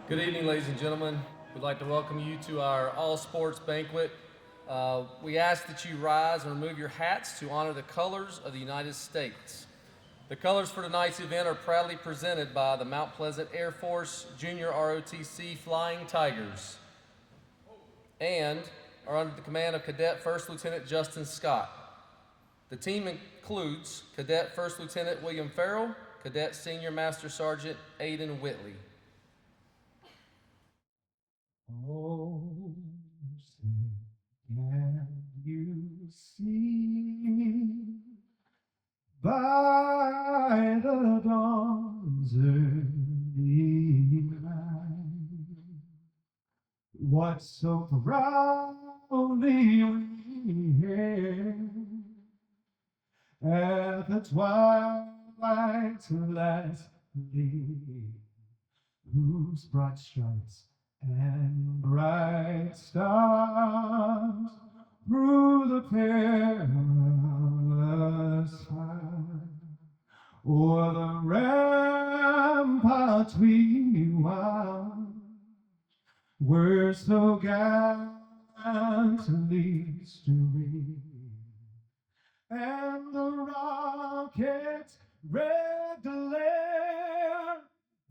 Good evening, ladies and gentlemen. We'd like to welcome you to our all-sports banquet. We ask that you rise and remove your hats to honor the colors of the United States. The colors for tonight's event are proudly presented by the Mount Pleasant Air Force Junior ROTC Flying Tigers and are under the command of Cadet First Lieutenant Justin Scott. The team includes Cadet First Lieutenant William Farrell, Cadet Senior Master Sergeant Aiden Whitley. Oh, say, can you see by the dawn's early light what so proudly we hailed at the twilight's last gleam, whose broad stripes and bright stars through the perilous fight o'er the ramparts we watched were so gallantly streamed, and the rocket's red glare,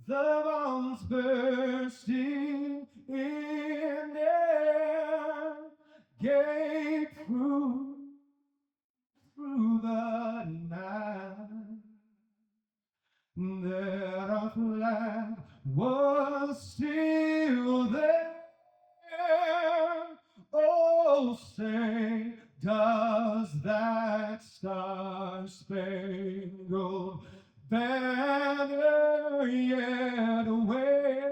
the bombs bursting in air, gave proof through the night that our flag was still there. Oh, say, does that star-spangled banner yet wave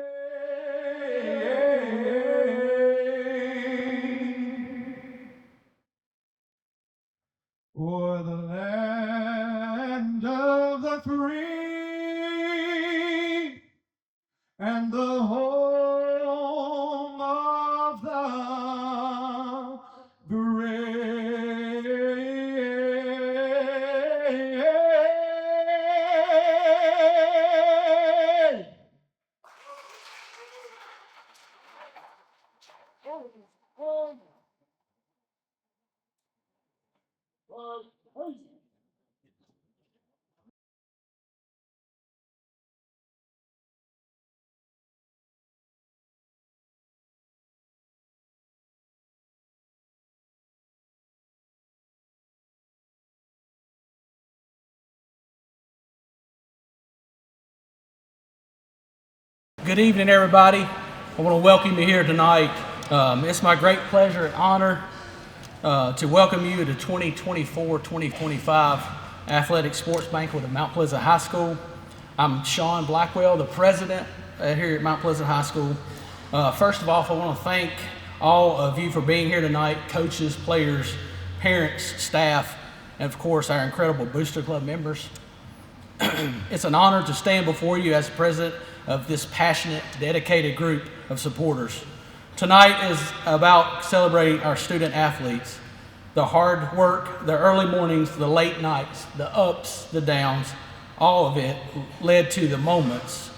o'er the land of the free and the home of the brave? Good evening, everybody. I want to welcome you here tonight. It's my great pleasure and honor to welcome you to 2024-2025 Athletic Sports Banquet at Mount Pleasant High School. I'm Sean Blackwell, the president here at Mount Pleasant High School. First of all, I want to thank all of you for being here tonight, coaches, players, parents, staff, and of course our incredible Booster Club members. It's an honor to stand before you as president of this passionate, dedicated group of supporters. Tonight is about celebrating our student athletes. The hard work, the early mornings, the late nights, the ups, the downs, all of it led to the moments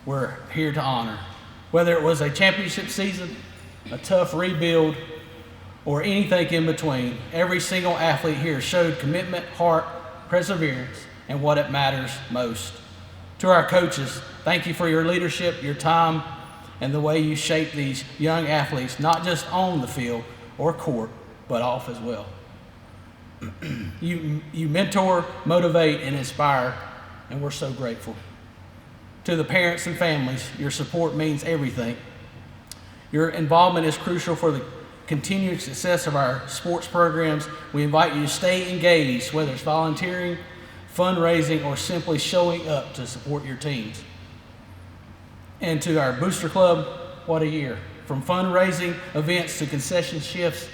we're here to honor. Whether it was a championship season, a tough rebuild, or anything in between, every single athlete here showed commitment, heart, perseverance, and what it matters most. To our coaches, thank you for your leadership, your time, and the way you shape these young athletes, not just on the field or court, but off as well. You mentor, motivate, and inspire, and we're so grateful. To the parents and families, your support means everything. Your involvement is crucial for the continued success of our sports programs. We invite you to stay engaged, whether it's volunteering, fundraising, or simply showing up to support your teams. And to our Booster Club, what a year. From fundraising events to concession shifts,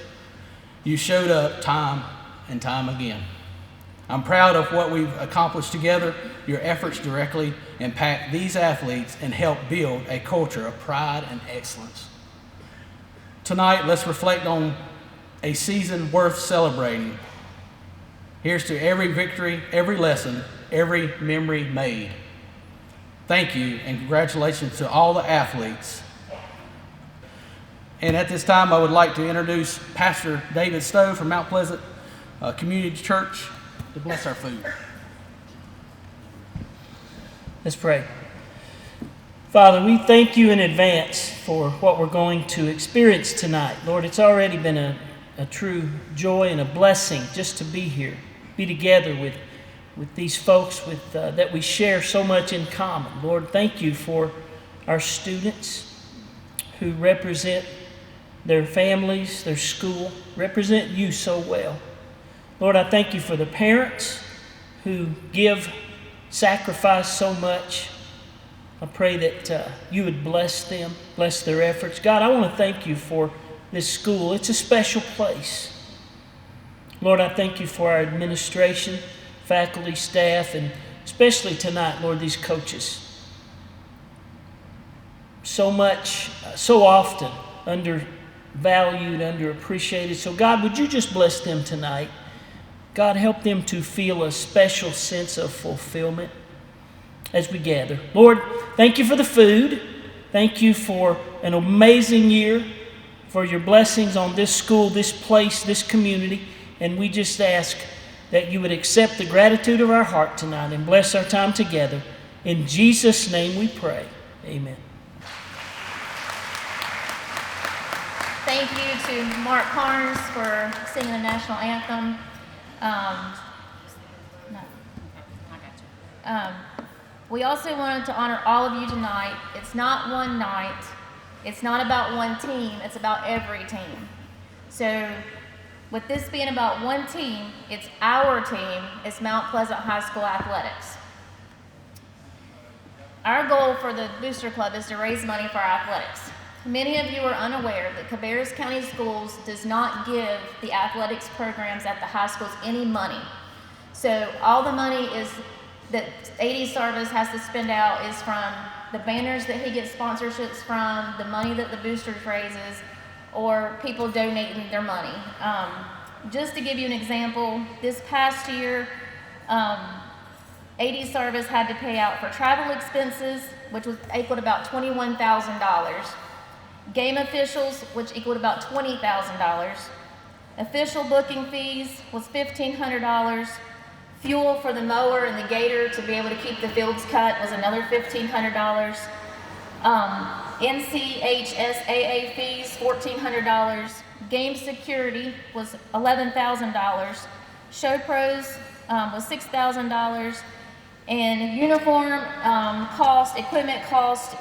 you showed up time and time again. I'm proud of what we've accomplished together. Your efforts directly impact these athletes and help build a culture of pride and excellence. Tonight, let's reflect on a season worth celebrating. Here's to every victory, every lesson, every memory made. Thank you and congratulations to all the athletes. And at this time, I would like to introduce Pastor David Stowe from Mount Pleasant Community Church to bless our food. Let's pray. Father, we thank you in advance for what we're going to experience tonight. Lord, it's already been a true joy and a blessing just to be here, be together with these folks that we share so much in common. Lord, thank you for our students who represent their families, their school, represent you so well. Lord, I thank you for the parents who sacrifice so much. I pray that you would bless them, bless their efforts. God, I want to thank you for this school. It's a special place. Lord, I thank you for our administration, faculty, staff, and especially tonight, Lord, these coaches. So much, so often undervalued, underappreciated. So God, would you just bless them tonight? God, help them to feel a special sense of fulfillment as we gather. Lord, thank you for the food. Thank you for an amazing year, for your blessings on this school, this place, this community. And we just ask that you would accept the gratitude of our heart tonight and bless our time together. In Jesus' name we pray. Amen. Thank you to Mark Carnes for singing the national anthem. We also wanted to honor all of you tonight. It's not one night. It's not about one team. It's about every team. So with this being about one team, it's our team. It's Mount Pleasant High School Athletics. Our goal for the Booster Club is to raise money for our athletics. Many of you are unaware that Cabarrus County Schools does not give the athletics programs at the high schools any money. So all the money that AD Service has to spend out is from the banners that he gets sponsorships from, the money that the Boosters raises, or people donating their money. Just to give you an example, this past year, AD Service had to pay out for travel expenses, which was equal to about $21,000. Game officials, which equaled about $20,000. Official booking fees was $1,500. Fuel for the mower and the gator to be able to keep the fields cut was another $1,500. NCHSAA fees, $1,400. Game security was $11,000. Show pros was $6,000. And uniform cost, equipment cost,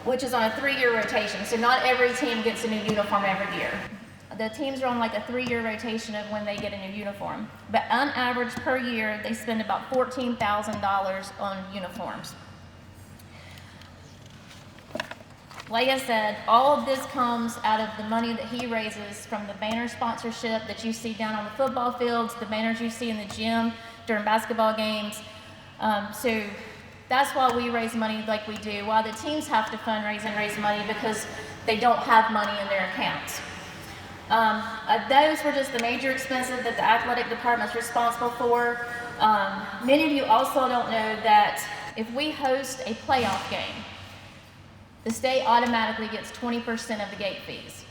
which is on a 3-year rotation. So not every team gets a new uniform every year. The teams are on like a 3-year rotation of when they get a new uniform. But on average per year, they spend about $14,000 on uniforms. Like I said, all of this comes out of the money that he raises from the banner sponsorship that you see down on the football fields, the banners you see in the gym during basketball games. So that's why we raise money like we do, why the teams have to fundraise and raise money, because they don't have money in their accounts. Those were just the major expenses that the athletic department is responsible for. Many of you also don't know that if we host a playoff game, the state automatically gets 20% of the gate fees.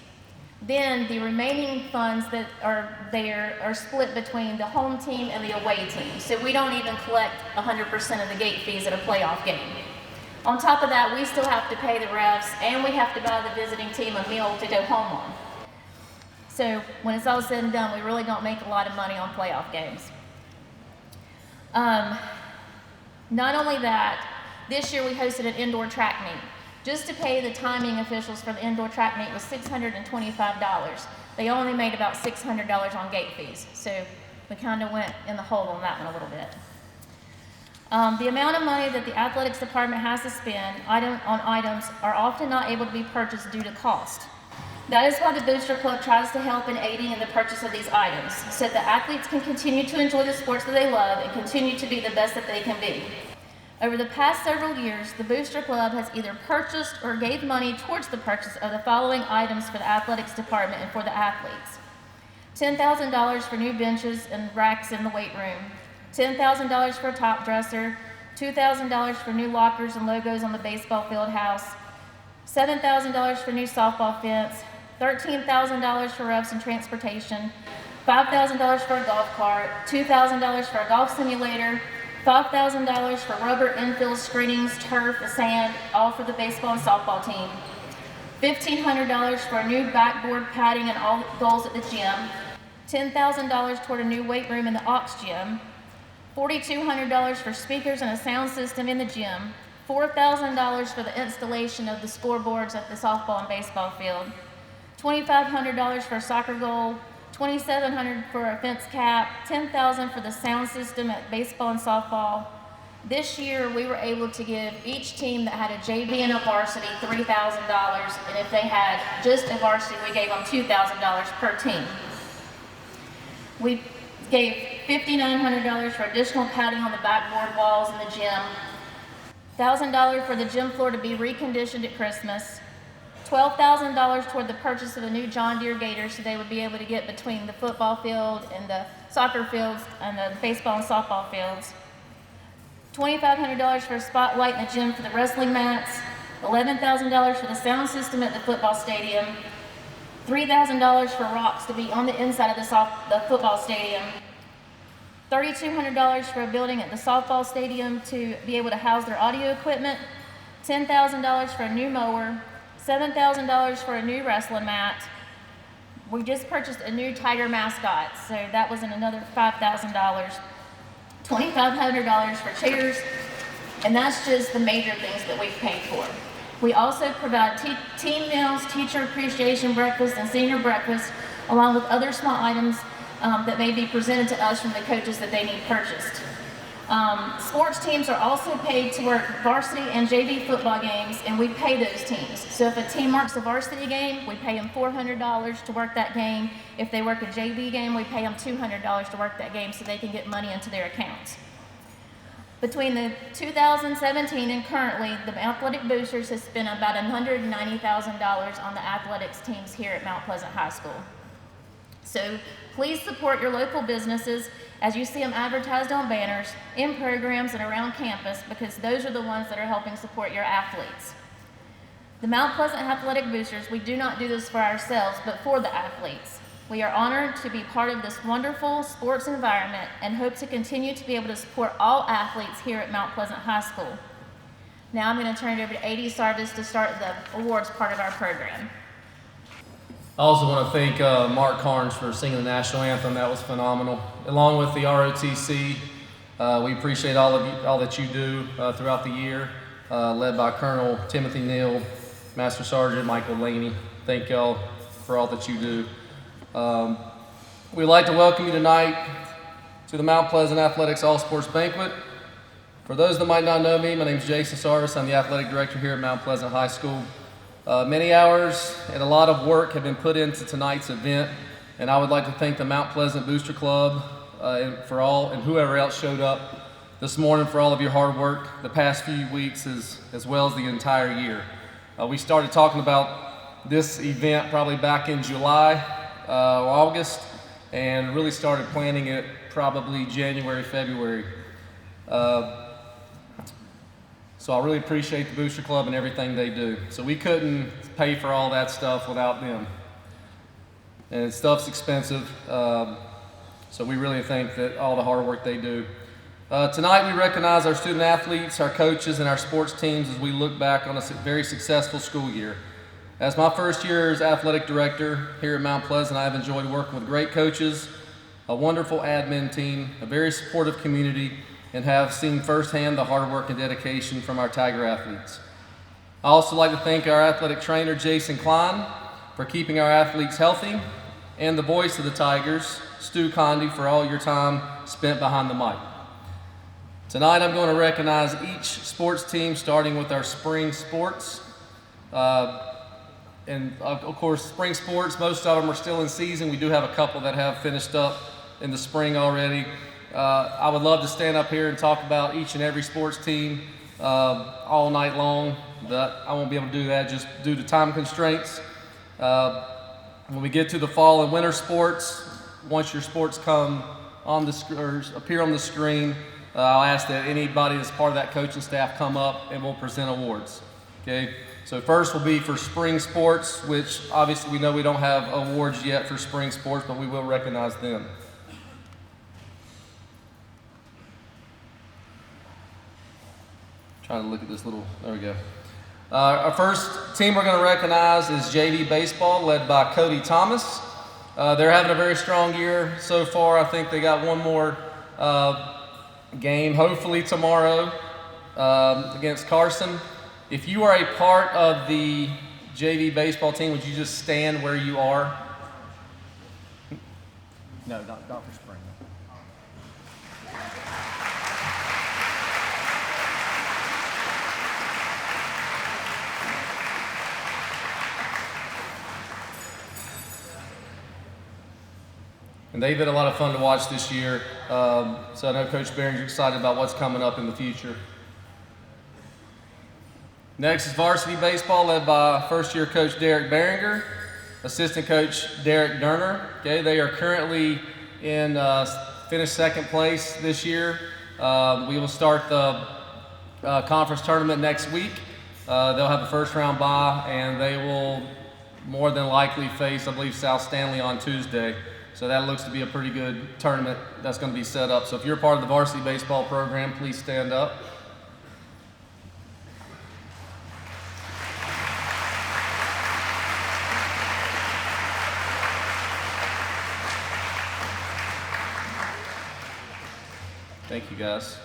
Then the remaining funds that are there are split between the home team and the away team. So we don't even collect 100% of the gate fees at a playoff game. On top of that, we still have to pay the refs, and we have to buy the visiting team a meal to go home on. So when it's all said and done, we really don't make a lot of money on playoff games. Not only that, this year we hosted an indoor track meet. Just to pay the timing officials for the indoor track meet was $625. They only made about $600 on gate fees, so we kind of went in the hole on that one a little bit. The amount of money that the athletics department has to spend on items are often not able to be purchased due to cost. That is why the Booster Club tries to help in aiding in the purchase of these items, so that athletes can continue to enjoy the sports that they love and continue to be the best that they can be. Over the past several years, the Booster Club has either purchased or gave money towards the purchase of the following items for the athletics department and for the athletes. $10,000 for new benches and racks in the weight room, $10,000 for a top dresser, $2,000 for new lockers and logos on the baseball field house, $7,000 for new softball fence, $13,000 for roughs and transportation, $5,000 for a golf cart, $2,000 for a golf simulator, $5,000 for rubber infield screenings, turf, sand, all for the baseball and softball team, $1,500 for a new backboard padding and all goals at the gym, $10,000 toward a new weight room in the Aux gym, $4,200 for speakers and a sound system in the gym, $4,000 for the installation of the scoreboards at the softball and baseball field, $2,500 for a soccer goal, $2,700 for a fence cap, $10,000 for the sound system at baseball and softball. This year, we were able to give each team that had a JV and a varsity $3,000, and if they had just a varsity, we gave them $2,000 per team. We gave $5,900 for additional padding on the backboard walls in the gym, $1,000 for the gym floor to be reconditioned at Christmas, $12,000 toward the purchase of a new John Deere Gator so they would be able to get between the football field and the soccer fields and the baseball and softball fields, $2,500 for a spotlight in the gym for the wrestling mats, $11,000 for the sound system at the football stadium, $3,000 for rocks to be on the inside of the football stadium, $3,200 for a building at the softball stadium to be able to house their audio equipment, $10,000 for a new mower, $7,000 for a new wrestling mat. We just purchased a new Tiger mascot, so that was another $5,000. $2,500 for chairs, and that's just the major things that we've paid for. We also provide team meals, teacher appreciation breakfast, and senior breakfast, along with other small items that may be presented to us from the coaches that they need purchased. Sports teams are also paid to work varsity and JV football games, and we pay those teams. So if a team works a varsity game, we pay them $400 to work that game. If they work a JV game, we pay them $200 to work that game so they can get money into their accounts. Between the 2017 and currently, the Athletic Boosters has spent about $190,000 on the athletics teams here at Mount Pleasant High School. So please support your local businesses as you see them advertised on banners, in programs, and around campus, because those are the ones that are helping support your athletes. The Mount Pleasant Athletic Boosters, we do not do this for ourselves, but for the athletes. We are honored to be part of this wonderful sports environment and hope to continue to be able to support all athletes here at Mount Pleasant High School. Now I'm going to turn it over to AD Sarvis to start the awards part of our program. I also want to thank Mark Carnes for singing the national anthem. That was phenomenal. Along with the ROTC, we appreciate all that you do throughout the year, led by Colonel Timothy Neal, Master Sergeant Michael Laney. Thank y'all for all that you do. We'd like to welcome you tonight to the Mount Pleasant Athletics All-Sports Banquet. For those that might not know me, my name is Jason Sarvis. I'm the athletic director here at Mount Pleasant High School. Many hours and a lot of work have been put into tonight's event, and I would like to thank the Mount Pleasant Booster Club and whoever else showed up this morning for all of your hard work the past few weeks as well as the entire year. We started talking about this event probably back in July or August, and really started planning it probably January, February. So I really appreciate the Booster Club and everything they do. So we couldn't pay for all that stuff without them. And stuff's expensive, so we really thank that all the hard work they do. Tonight we recognize our student athletes, our coaches, and our sports teams as we look back on a very successful school year. As my first year as athletic director here at Mount Pleasant, I have enjoyed working with great coaches, a wonderful admin team, a very supportive community, and have seen firsthand the hard work and dedication from our Tiger athletes. I also like to thank our athletic trainer, Jason Klein, for keeping our athletes healthy, and the voice of the Tigers, Stu Condi, for all your time spent behind the mic. Tonight I'm going to recognize each sports team, starting with our spring sports. And of course, spring sports, most of them are still in season. We do have a couple that have finished up in the spring already. I would love to stand up here and talk about each and every sports team all night long, but I won't be able to do that just due to time constraints. When we get to the fall and winter sports, once your sports come on the or appear on the screen, I'll ask that anybody that's part of that coaching staff come up and we'll present awards. Okay. So first will be for spring sports, which obviously we know we don't have awards yet for spring sports, but we will recognize them. Trying to look at this little, there we go. Our first team we're going to recognize is JV Baseball, led by Cody Thomas. They're having a very strong year so far. I think they got one more game, hopefully tomorrow, against Carson. If you are a part of the JV baseball team, would you just stand where you are? No, not for spring. And they've been a lot of fun to watch this year. So I know Coach Barron's excited about what's coming up in the future. Next is varsity baseball, led by first-year coach Derek Behringer, assistant coach Derek Durner. Okay, they are currently in finished second place this year. We will start the conference tournament next week. They'll have a first-round bye, and they will more than likely face, I believe, South Stanley on Tuesday. So that looks to be a pretty good tournament that's going to be set up. So if you're part of the varsity baseball program, please stand up. Thank you, guys.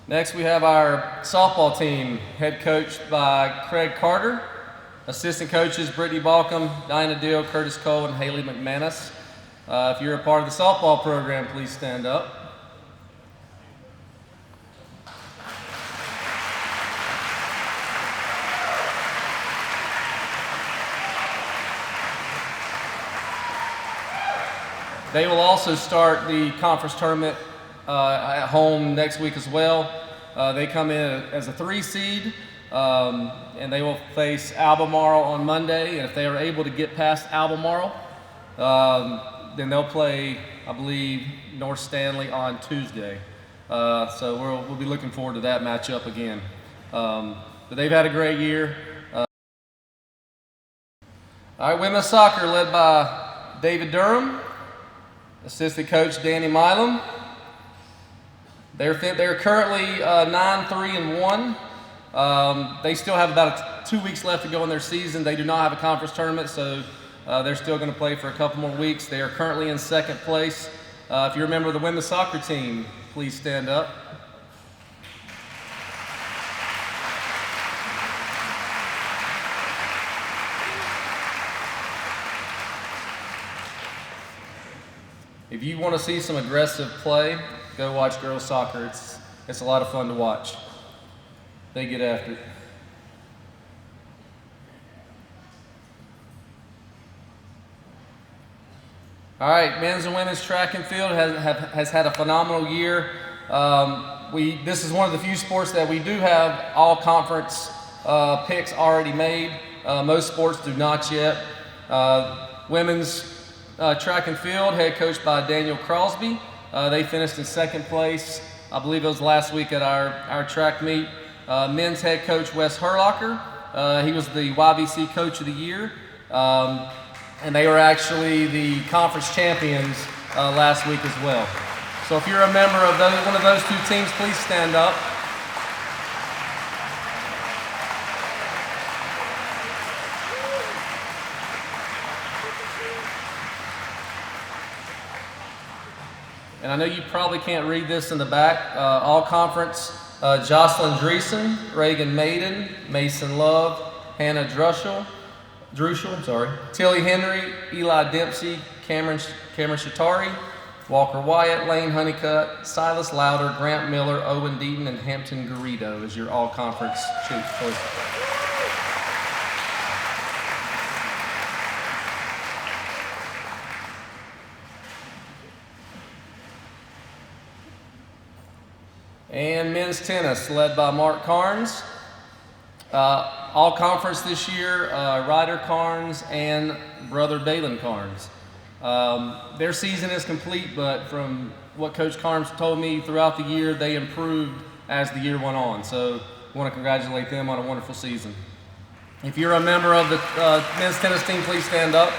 Next, we have our softball team, head coached by Craig Carter. Assistant coaches, Brittany Balcom, Diana Deal, Curtis Cole, and Haley McManus. If you're a part of the softball program, please stand up. They will also start the conference tournament at home next week as well. They come in as a 3 seed, and they will face Albemarle on Monday. And if they are able to get past Albemarle, then they'll play, I believe, North Stanley on Tuesday. So we'll be looking forward to that matchup again. But they've had a great year. All right, women's soccer led by David Durham. Assistant coach Danny Milam. They're currently 9-3-1. They still have about 2 weeks left to go in their season. They do not have a conference tournament, so they're still going to play for a couple more weeks. They are currently in second place. If you're a member of the women's soccer team, please stand up. If you want to see some aggressive play, go watch girls soccer. It's a lot of fun to watch. They get after it. All right, men's and women's track and field has had a phenomenal year. This is one of the few sports that we do have all conference picks already made. Most sports do not yet. Women's track and field, head coached by Daniel Crosby. They finished in second place. I believe it was last week at our track meet. Men's head coach Wes Herlocker. He was the YVC Coach of the Year. And they were actually the conference champions last week as well. So if you're a member of one of those two teams, please stand up. And I know you probably can't read this in the back. All conference, Jocelyn Dreesen, Reagan Maiden, Mason Love, Hannah Druschel, Tilly Henry, Eli Dempsey, Cameron Shatari, Walker Wyatt, Lane Honeycutt, Silas Louder, Grant Miller, Owen Deaton, and Hampton Garrido as your all-conference choice. And men's tennis, led by Mark Carnes. All conference this year, Ryder Carnes and brother Dalen Carnes. Their season is complete, but from what Coach Carnes told me throughout the year, they improved as the year went on. So I want to congratulate them on a wonderful season. If you're a member of the men's tennis team, please stand up.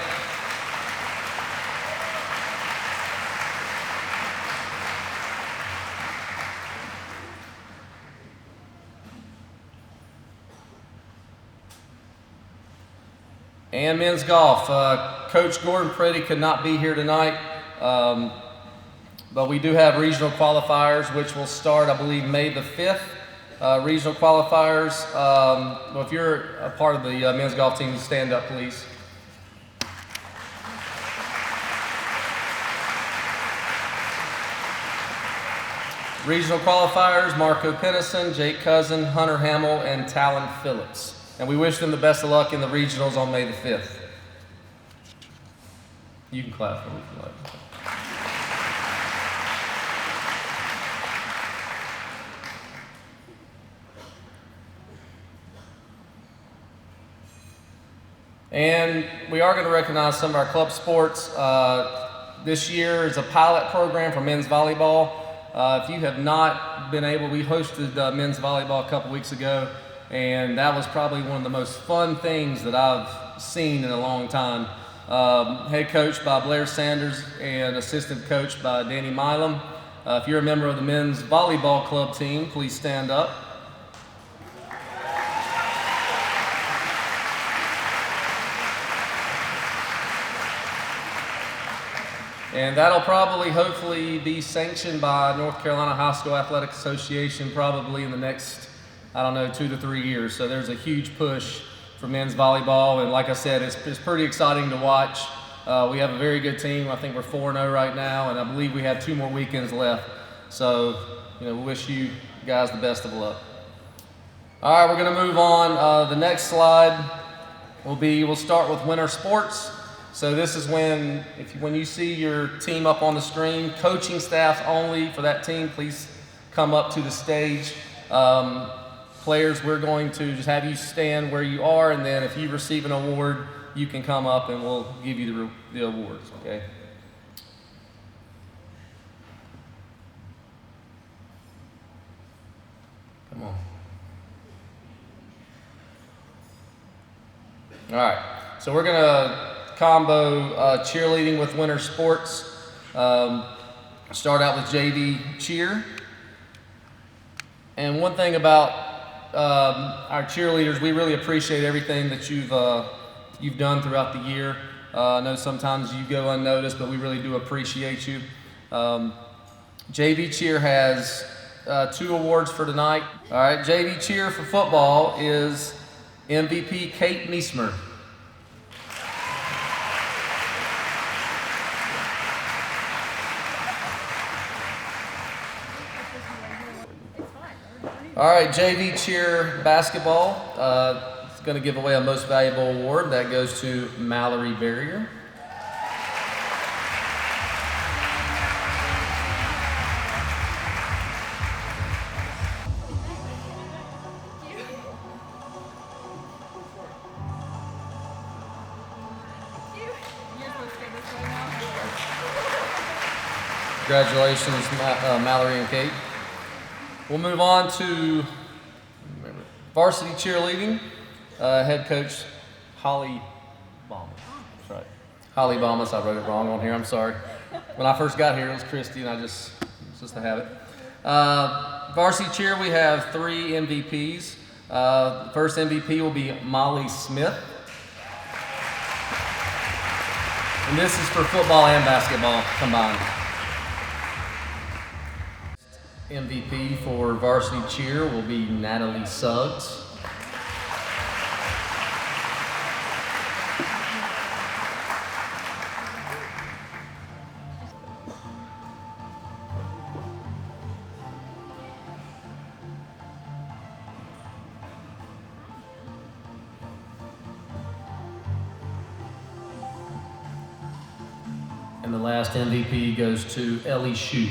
And men's golf. Coach Gordon Pretty could not be here tonight, but we do have regional qualifiers, which will start, I believe, May the 5th. Regional qualifiers. Well, if you're a part of the men's golf team, stand up, please. Regional qualifiers, Marco Pennison, Jake Cousin, Hunter Hamill, and Talon Phillips. And we wish them the best of luck in the regionals on May the 5th. You can clap for me if you like. And we are going to recognize some of our club sports. This year is a pilot program for men's volleyball. If you have not been able, we hosted men's volleyball a couple weeks ago, and that was probably one of the most fun things that I've seen in a long time. Head coach by Blair Sanders and assistant coach by Danny Milam. If you're a member of the men's volleyball club team, please stand up. And that'll probably, hopefully, be sanctioned by North Carolina High School Athletic Association probably in the next, 2 to 3 years. So there's a huge push for men's volleyball. And like I said, it's pretty exciting to watch. We have a very good team. I think we're 4-0 right now, and I believe we have 2 more weekends left. So, we wish you guys the best of luck. All right, we're going to move on. The next slide we'll start with winter sports. So this is when you see your team up on the screen, coaching staff only for that team, please come up to the stage. Players, we're going to just have you stand where you are, and then if you receive an award, you can come up and we'll give you the awards, okay? Come on. All right, so we're going to combo cheerleading with winter sports. Start out with JV cheer. And one thing about our cheerleaders, we really appreciate everything that you've done throughout the year. I know sometimes you go unnoticed, but we really do appreciate you. JV cheer has 2 awards for tonight. All right, JV cheer for football is MVP Kate Niesmer. All right, JV cheer basketball is going to give away a most valuable award. That goes to Mallory Barrier. Congratulations, Mallory and Kate. We'll move on to varsity cheerleading. Head coach Holly Bomas. That's right. Holly Bomas. I wrote it wrong on here. I'm sorry. When I first got here, it was Christy, and it's just a habit. Varsity cheer, we have 3 MVPs. The first MVP will be Molly Smith. And this is for football and basketball combined. MVP for varsity cheer will be Natalie Suggs. And the last MVP goes to Ellie Shue.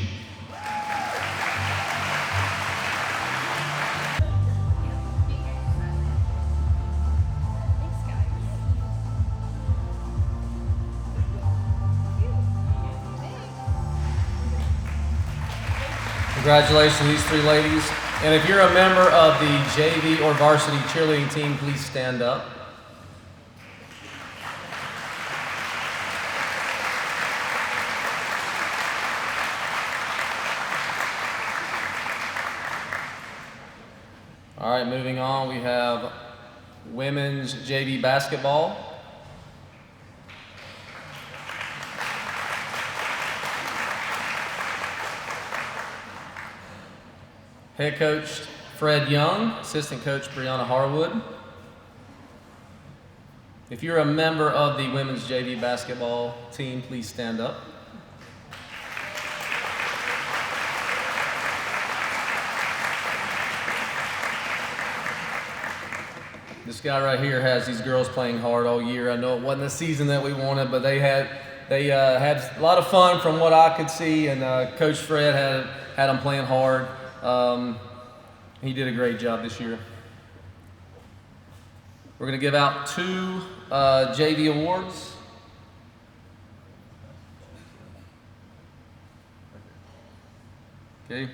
Congratulations to these three ladies. And if you're a member of the JV or varsity cheerleading team, please stand up. All right, moving on, we have women's JV basketball. Head coach Fred Young, assistant coach Brianna Harwood. If you're a member of the women's JV basketball team, please stand up. This guy right here has these girls playing hard all year. I know it wasn't the season that we wanted, but they had a lot of fun from what I could see, and Coach Fred had them playing hard. He did a great job this year. We're going to give out 2 JV awards. Okay.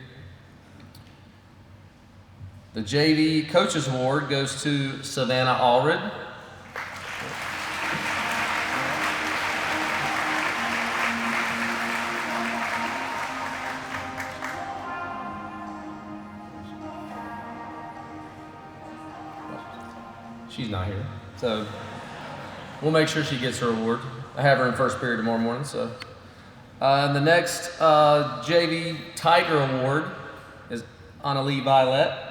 The JV Coaches Award goes to Savannah Allred. She's not here, so we'll make sure she gets her award. I have her in first period tomorrow morning. So, and the next JV Tiger Award is Annalie Violet.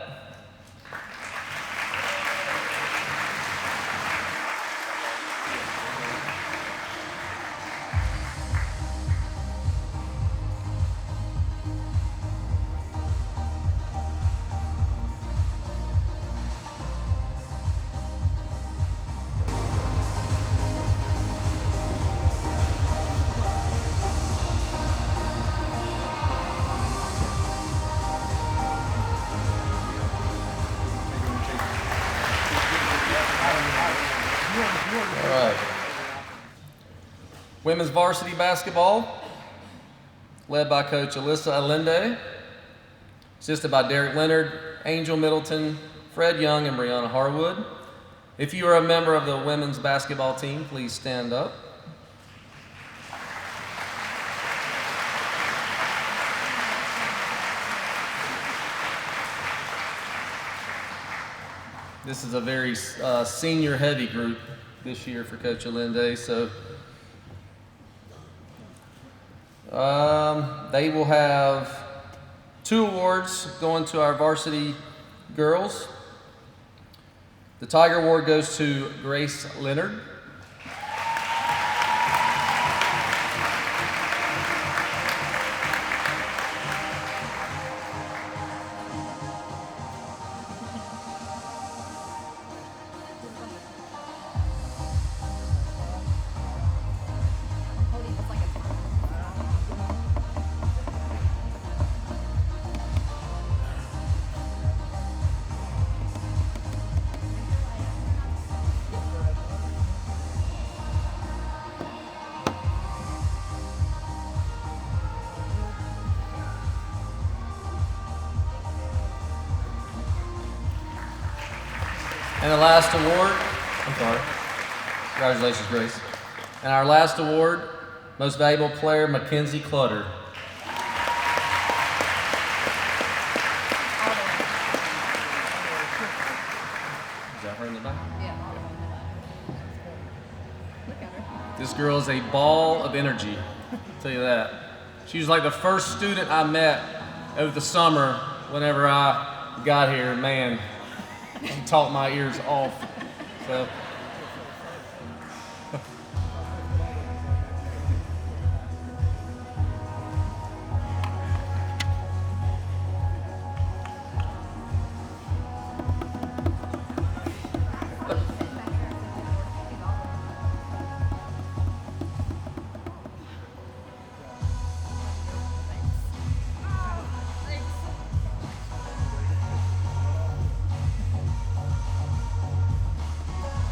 All right. Women's varsity basketball, led by Coach Alyssa Allende, assisted by Derek Leonard, Angel Middleton, Fred Young, and Brianna Harwood. If you are a member of the women's basketball team, please stand up. This is a very senior-heavy group this year for Coach Allende, so they will have 2 awards going to our varsity girls. The Tiger Award goes to Grace Leonard. And the last award, congratulations, Grace. And our last award, Most Valuable Player, Mackenzie Clutter. Is that her in the back? Yeah. This girl is a ball of energy, I'll tell you that. She was like the first student I met over the summer, whenever I got here, man, he talked my ears off. So.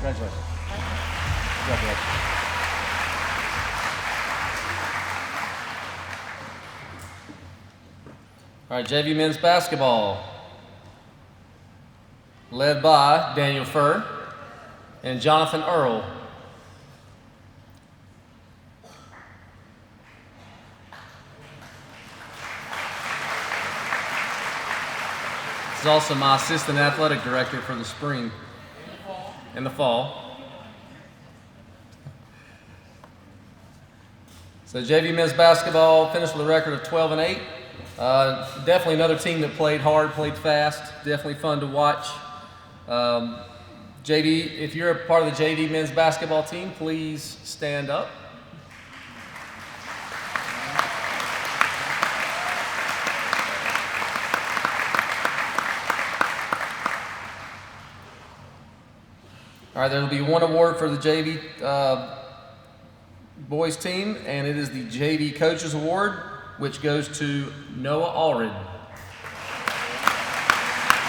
Congratulations. Congratulations. All right, JV men's basketball, led by Daniel Furr and Jonathan Earl. This is also my assistant athletic director for the spring and the fall. So JV men's basketball finished with a record of 12-8. Definitely another team that played hard, played fast. Definitely fun to watch. JV, if you're a part of the JV men's basketball team, please stand up. All right, there will be one award for the JV boys team, and it is the JV Coaches Award, which goes to Noah Allred.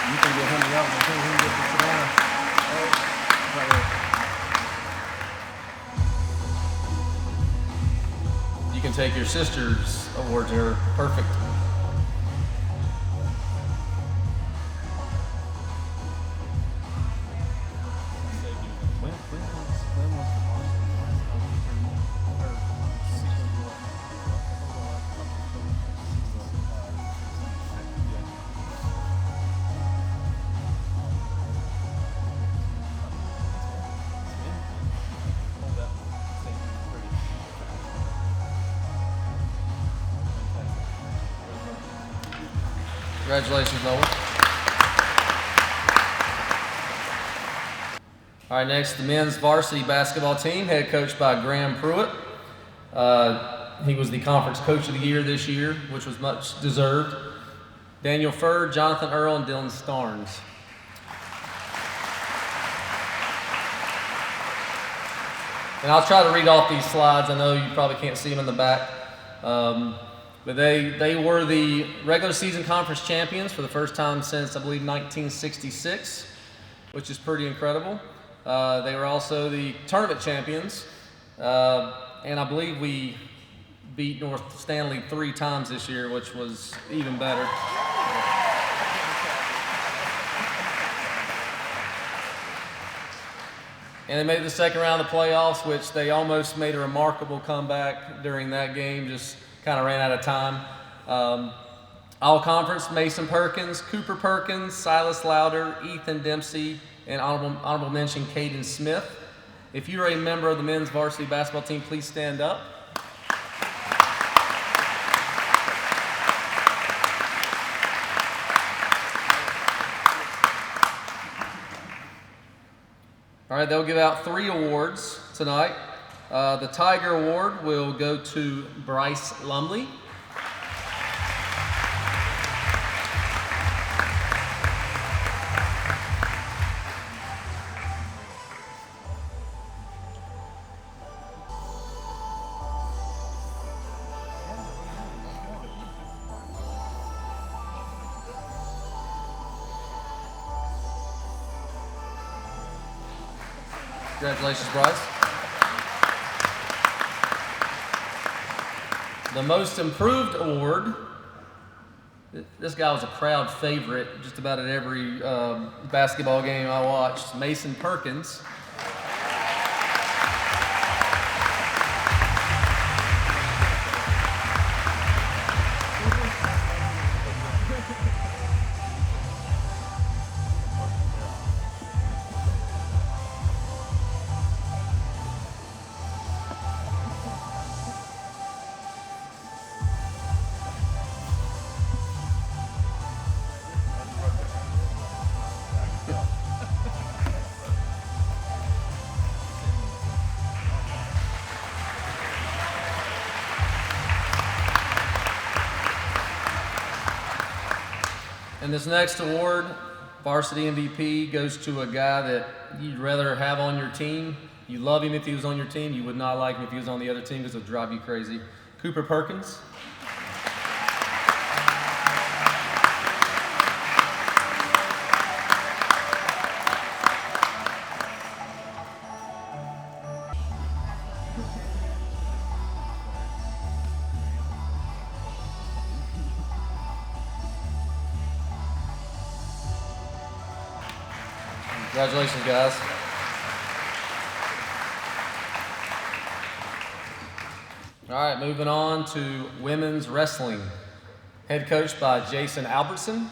You can get him the other one, too. He can get the banana. You can take your sister's award to her. Perfect. Congratulations, Noah. All right, next, the men's varsity basketball team, head coached by Graham Pruitt. He was the conference coach of the year this year, which was much deserved. Daniel Furr, Jonathan Earl, and Dylan Starnes. And I'll try to read off these slides. I know you probably can't see them in the back. But they were the regular season conference champions for the first time since, I believe, 1966, which is pretty incredible. They were also the tournament champions, and I believe we beat North Stanley 3 times this year, which was even better. And they made the second round of the playoffs, which they almost made a remarkable comeback during that game, just kind of ran out of time. All conference, Mason Perkins, Cooper Perkins, Silas Louder, Ethan Dempsey, and honorable mention, Caden Smith. If you're a member of the men's varsity basketball team, please stand up. All right, they'll give out 3 awards tonight. The Tiger Award will go to Bryce Lumley. Congratulations, Bryce. The Most Improved Award, this guy was a crowd favorite just about at every basketball game I watched, Mason Perkins. And this next award, Varsity MVP, goes to a guy that you'd rather have on your team. You love him if he was on your team. You would not like him if he was on the other team because it would drive you crazy. Cooper Perkins. Congratulations, guys. All right, moving on to women's wrestling. Head coached by Jason Albertson.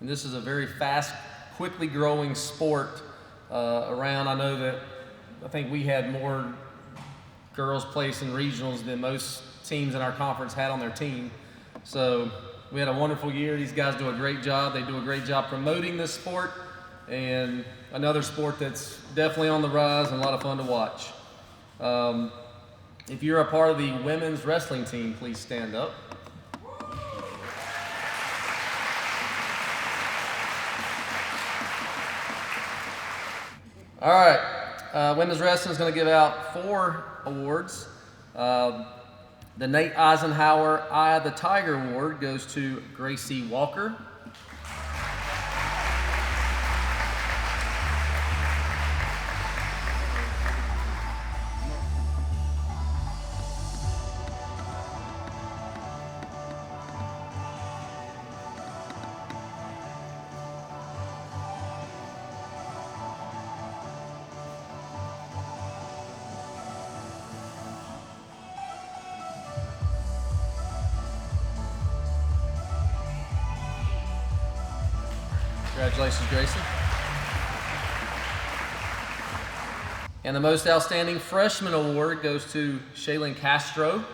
And this is a very fast, quickly growing sport around. I think we had more girls placed in regionals than most teams in our conference had on their team. So we had a wonderful year. These guys do a great job. They do a great job promoting this sport, and another sport that's definitely on the rise and a lot of fun to watch. If you're a part of the women's wrestling team, please stand up. All right, women's wrestling is going to give out 4 awards. The Nate Eisenhower Eye of the Tiger Award goes to Gracie Walker. Congratulations, Gracie. And the Most Outstanding Freshman Award goes to Shaylin Castro.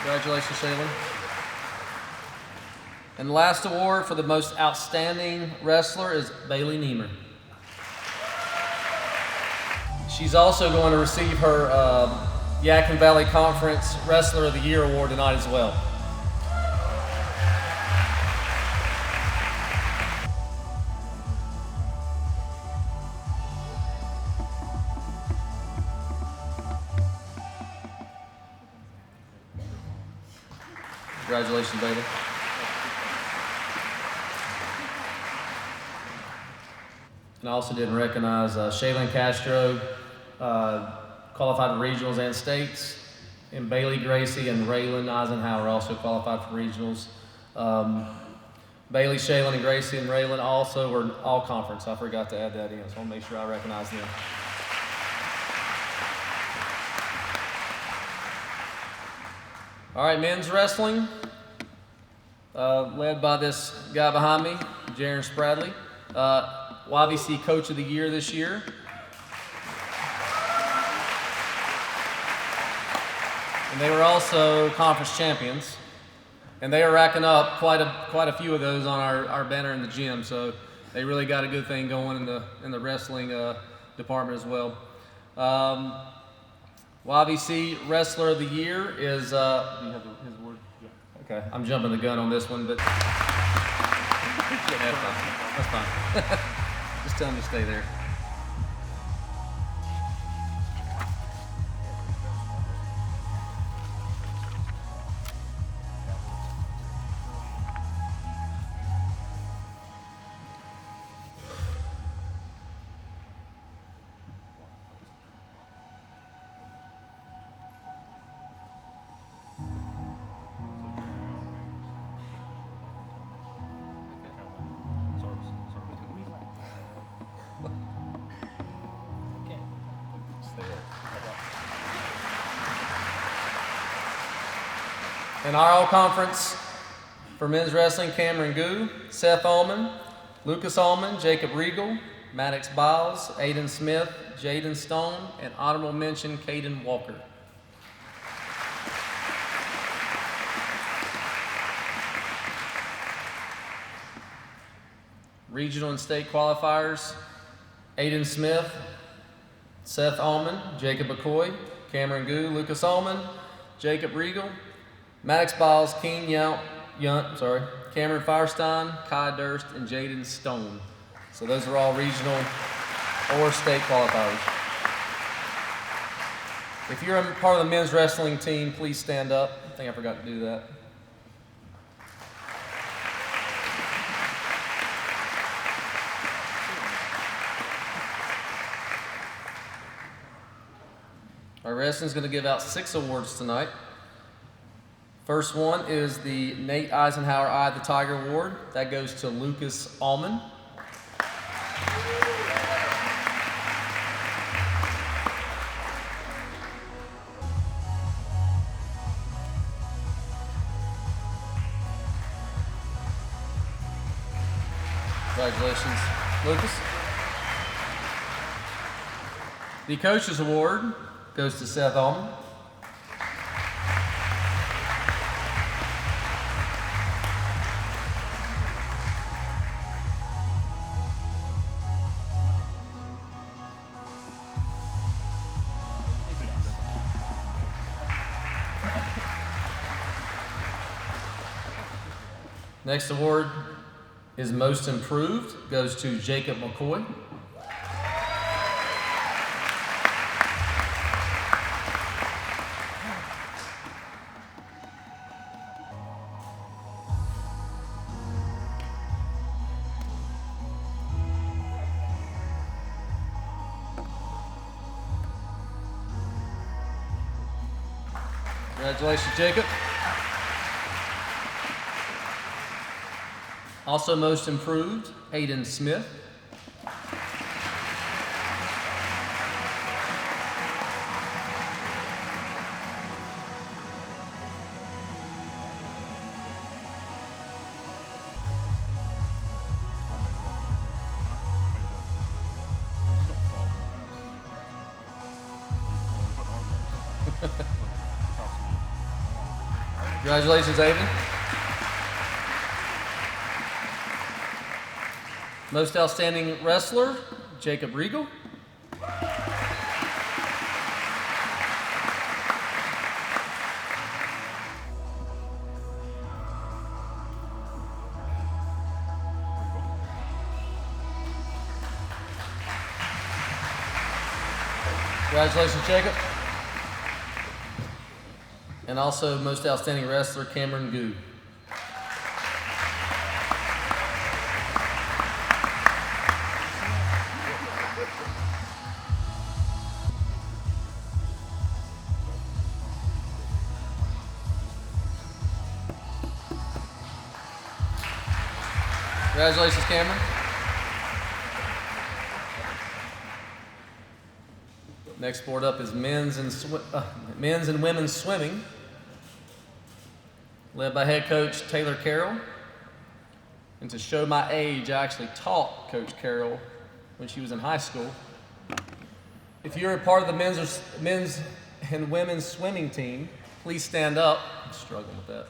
Congratulations, Shaylin. And the last award for the most outstanding wrestler is Bailey Niemer. She's also going to receive her Yadkin Valley Conference Wrestler of the Year award tonight as well. Congratulations, Bailey. And I also didn't recognize Shaylin Castro, qualified for regionals and states, and Bailey Gracie and Raylan Eisenhower also qualified for regionals. Bailey, Shaylin, and Gracie and Raylan also were all conference. I forgot to add that in, so I want to make sure I recognize them. All right, men's wrestling, led by this guy behind me, Jaron Spradley. YVC Coach of the Year this year. And they were also conference champions. And they are racking up quite a few of those on our banner in the gym. So they really got a good thing going in the wrestling department as well. YVC Wrestler of the Year is, do you have his word? Yeah. Okay, I'm jumping the gun on this one, but that's fine. Just tell him to stay there. In our all-conference for men's wrestling, Cameron Goo, Seth Allman, Lucas Allman, Jacob Regal, Maddox Biles, Aiden Smith, Jaden Stone, and honorable mention, Caden Walker. Regional and state qualifiers: Aiden Smith, Seth Allman, Jacob McCoy, Cameron Goo, Lucas Allman, Jacob Regal, Maddox Biles, Keen Yunt, Cameron Firestein, Kai Durst, and Jaden Stone. So those are all regional or state qualifiers. If you're a part of the men's wrestling team, please stand up. I think I forgot to do that. Our wrestling's going to give out 6 awards tonight. First one is the Nate Eisenhower Eye of the Tiger Award. That goes to Lucas Allman. Congratulations, Lucas. The Coach's Award goes to Seth Allman. Next award is Most Improved, goes to Jacob McCoy. Congratulations, Jacob. Also Most Improved, Aiden Smith. Congratulations, Aiden. Most Outstanding Wrestler, Jacob Regal. Congratulations, Jacob. And also Most Outstanding Wrestler, Cameron Goo. Congratulations, Cameron. Next sport up is men's and women's swimming, led by head coach Taylor Carroll. And to show my age, I actually taught Coach Carroll when she was in high school. If you're a part of the men's and women's swimming team, please stand up. I'm struggling with that.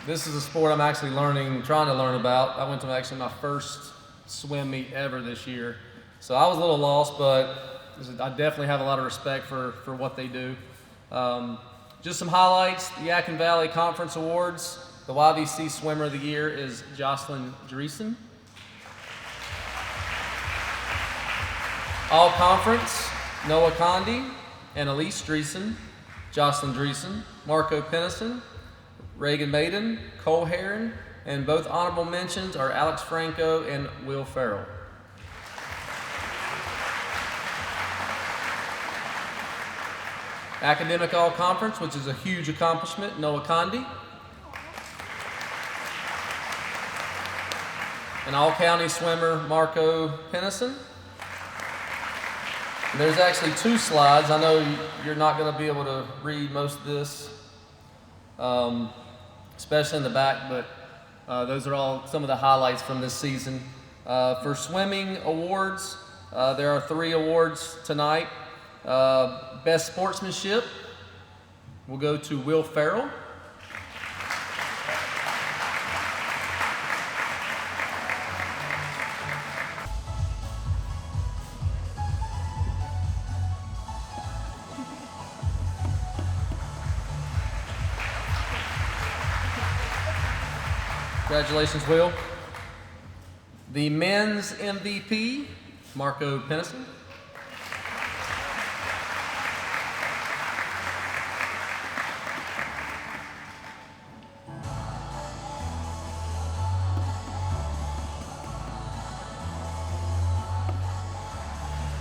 This is a sport I'm actually trying to learn about. I went to actually my first swim meet ever this year. So I was a little lost, but I definitely have a lot of respect for what they do. Just some highlights: the Yadkin Valley Conference Awards. The YVC Swimmer of the Year is Jocelyn Dreesen. All Conference, Noah Condi and Elise Dreesen, Jocelyn Dreesen, Marco Pennison, Reagan Maiden, Cole Heron, and both honorable mentions are Alex Franco and Will Farrell. Academic All-Conference, which is a huge accomplishment, Noah Condi. An All-County swimmer, Marco Pennison. And there's actually 2 slides. I know you're not going to be able to read most of this, especially in the back, but those are all some of the highlights from this season. For swimming awards, there are 3 awards tonight. Best sportsmanship will go to Will Farrell. Congratulations, Will. The men's MVP, Marco Pennison.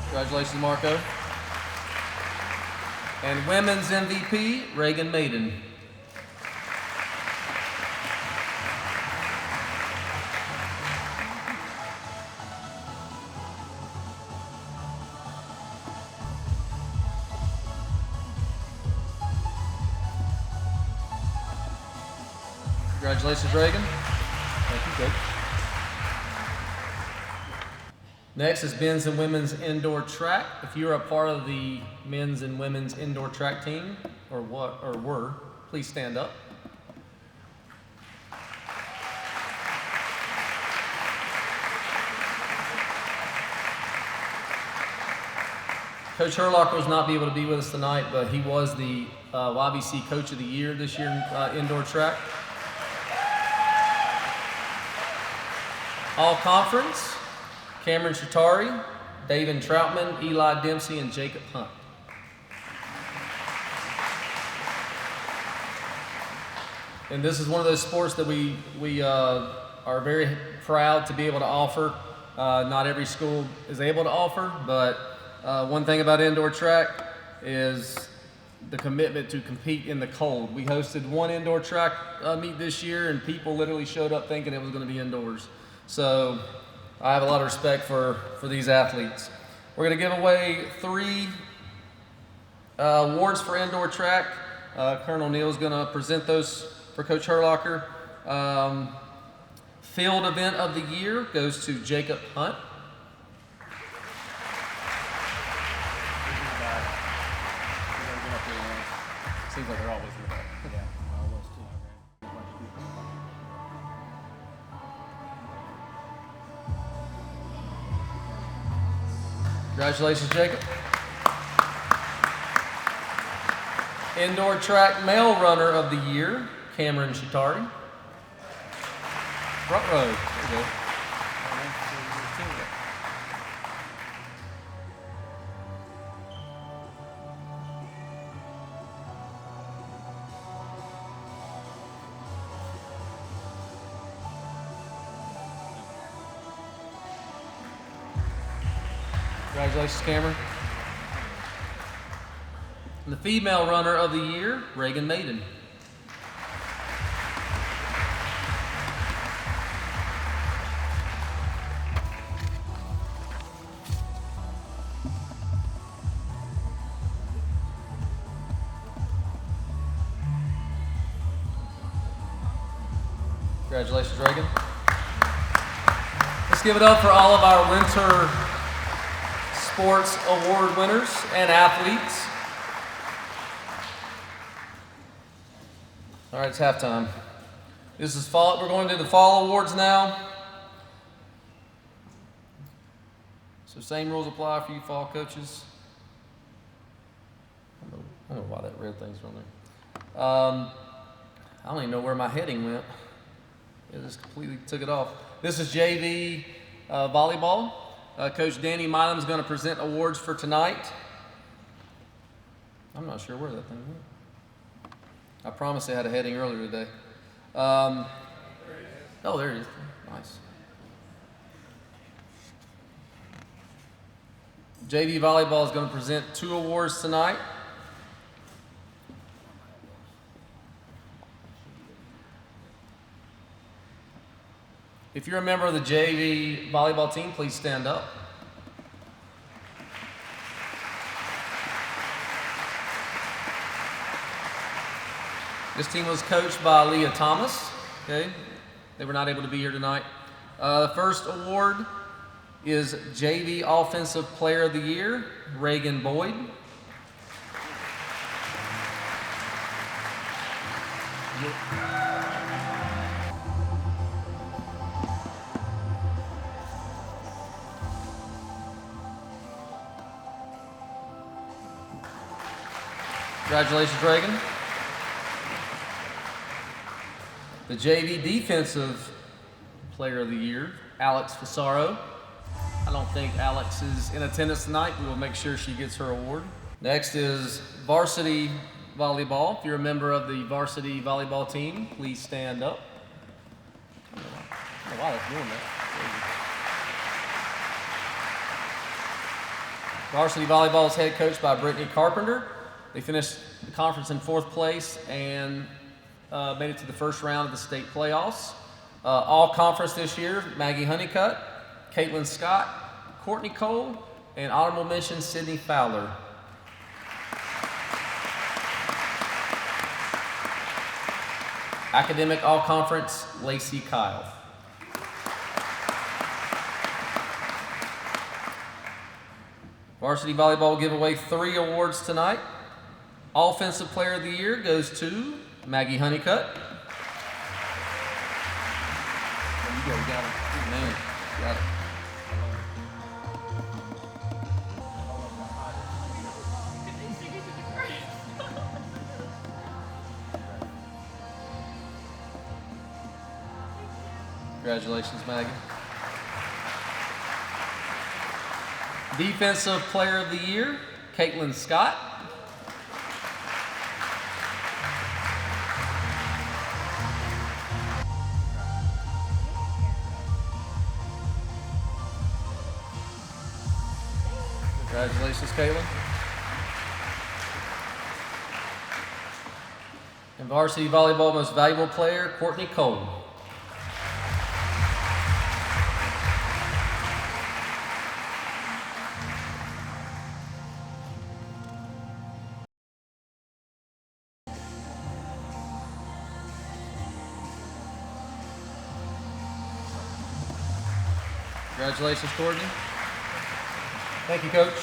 Congratulations, Marco. And women's MVP, Reagan Maiden. Congratulations, Reagan. Thank you, Coach. Next is men's and women's indoor track. If you are a part of the men's and women's indoor track team, or were, please stand up. Coach Herlocker was not able to be with us tonight, but he was the YBC Coach of the Year this year in indoor track. All conference, Cameron Shatari, David Troutman, Eli Dempsey, and Jacob Hunt. And this is one of those sports that we are very proud to be able to offer. Not every school is able to offer, but one thing about indoor track is the commitment to compete in the cold. We hosted one indoor track meet this year, and people literally showed up thinking it was going to be indoors. So I have a lot of respect for these athletes. We're going to give away 3 awards for indoor track. Colonel Neal is going to present those for Coach Herlocker. Field Event of the Year goes to Jacob Hunt. Seems like they're always with that. Yeah, almost too. Congratulations, Jacob. Indoor Track Male Runner of the Year, Cameron Shatari. Front row. There you go. Congratulations, Cameron. And the Female Runner of the Year, Reagan Maiden. Congratulations, Reagan. Let's give it up for all of our winter sports award winners and athletes. All right, it's halftime. This is fall. We're going to the fall awards now. So same rules apply for you fall coaches. I don't know why that red thing's on there. I don't even know where my heading went. It just completely took it off. This is JV volleyball. Coach Danny Milam is going to present awards for tonight. I'm not sure where that thing went. I promised I had a heading earlier today. Oh, there it is. Nice. JV volleyball is going to present 2 awards tonight. If you're a member of the JV volleyball team, please stand up. This team was coached by Leah Thomas. Okay, they were not able to be here tonight. The first award is JV Offensive Player of the Year, Reagan Boyd. Congratulations, Reagan. The JV Defensive Player of the Year, Alex Fasaro. I don't think Alex is in attendance tonight. We will make sure she gets her award. Next is varsity volleyball. If you're a member of the varsity volleyball team, please stand up. I don't know why that's doing that. Varsity volleyball is head coached by Brittany Carpenter. They finished the conference in 4th place and made it to the first round of the state playoffs. All conference this year, Maggie Honeycutt, Caitlin Scott, Courtney Cole, and honorable mention, Sydney Fowler. Academic All Conference, Lacey Kyle. Varsity volleyball will give away 3 awards tonight. Offensive Player of the Year goes to Maggie Honeycutt. There you go, you got it. Good man, you got it. Congratulations, Maggie. Defensive Player of the Year, Caitlin Scott. Congratulations, Caitlin. And varsity volleyball most valuable player, Courtney Cole. Congratulations, Courtney. Thank you, Coach.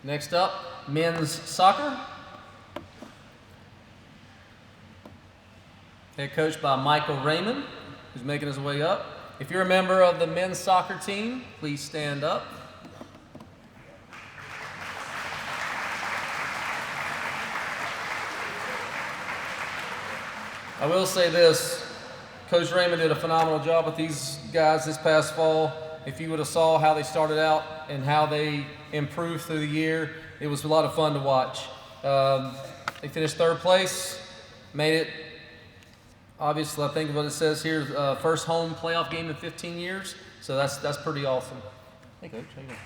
Next up, men's soccer. Head coached by Michael Raymond, who's making his way up. If you're a member of the men's soccer team, please stand up. I will say this, Coach Raymond did a phenomenal job with these guys this past fall. If you would have saw how they started out and how they improved through the year, it was a lot of fun to watch. They finished 3rd place, made it, obviously I think what it says here, first home playoff game in 15 years. So that's pretty awesome. Hey Coach, how you doing?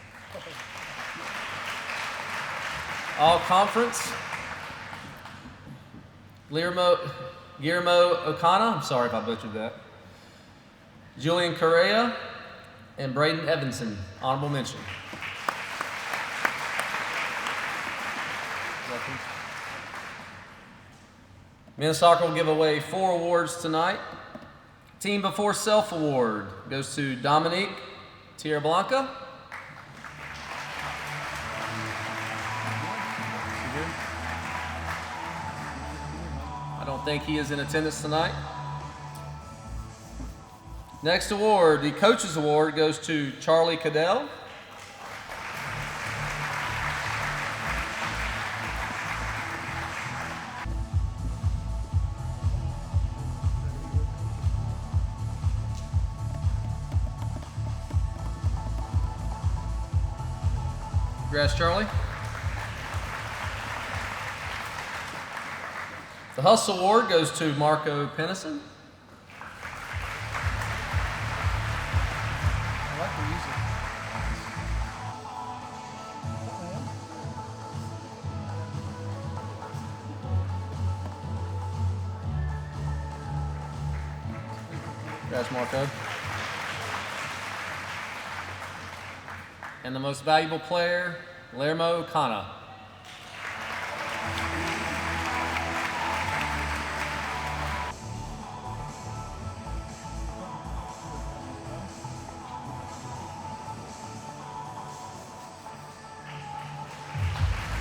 All conference, Guillermo O'Connor, I'm sorry if I butchered that. Julian Correa and Braden Evanson, honorable mention. Men's soccer will give away 4 awards tonight. Team Before Self Award goes to Dominique Tierra-Blanca. I don't think he is in attendance tonight. Next award, the Coaches Award, goes to Charlie Cadell. Congrats, Charlie. The Hustle Award goes to Marco Pennison. I like the music. Congrats, Marco. And the most valuable player, Lermo Kana.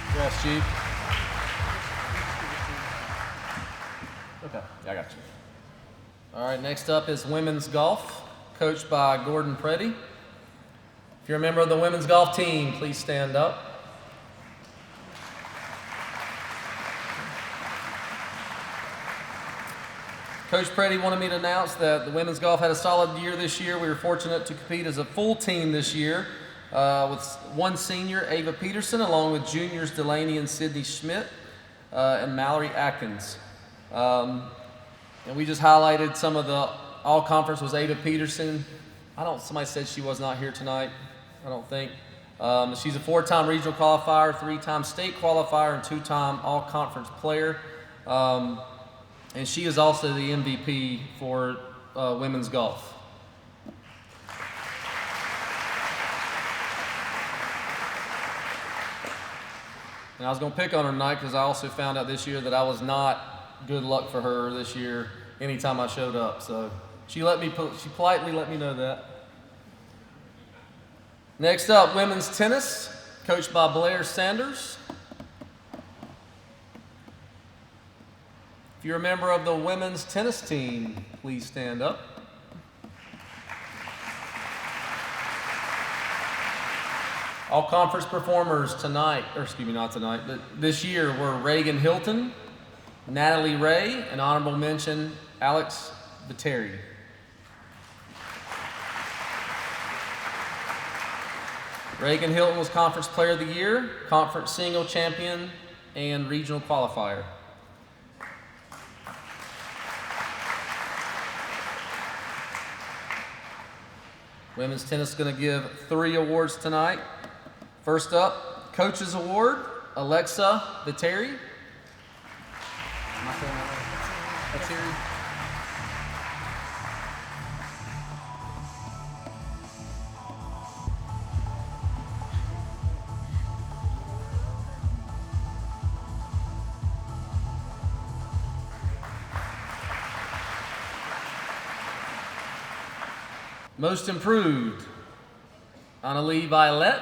Congrats, Chief. Yeah, I got you. All right, next up is women's golf, coached by Gordon Preddy. If you're a member of the women's golf team, please stand up. Coach Preddy wanted me to announce that the women's golf had a solid year this year. We were fortunate to compete as a full team this year with one senior, Ava Peterson, along with juniors Delaney and Sydney Schmidt and Mallory Atkins. And we just highlighted some of the all-conference was Ava Peterson. Somebody said she was not here tonight, I don't think. She's a 4-time regional qualifier, 3-time state qualifier, and 2-time all-conference player. And she is also the MVP for women's golf. And I was going to pick on her tonight because I also found out this year that I was not good luck for her this year anytime I showed up. So she politely let me know that. Next up, women's tennis, coached by Blair Sanders. If you're a member of the women's tennis team, please stand up. All conference performers not tonight, but this year were Reagan Hilton, Natalie Ray, and honorable mention, Alex Viteri. Reagan Hilton was Conference Player of the Year, Conference Single Champion, and Regional Qualifier. Women's tennis is going to give 3 awards tonight. First up, Coach's Award, Alexa Viteri. Am I saying that right? Viteri. Most Improved, Annalie Violet.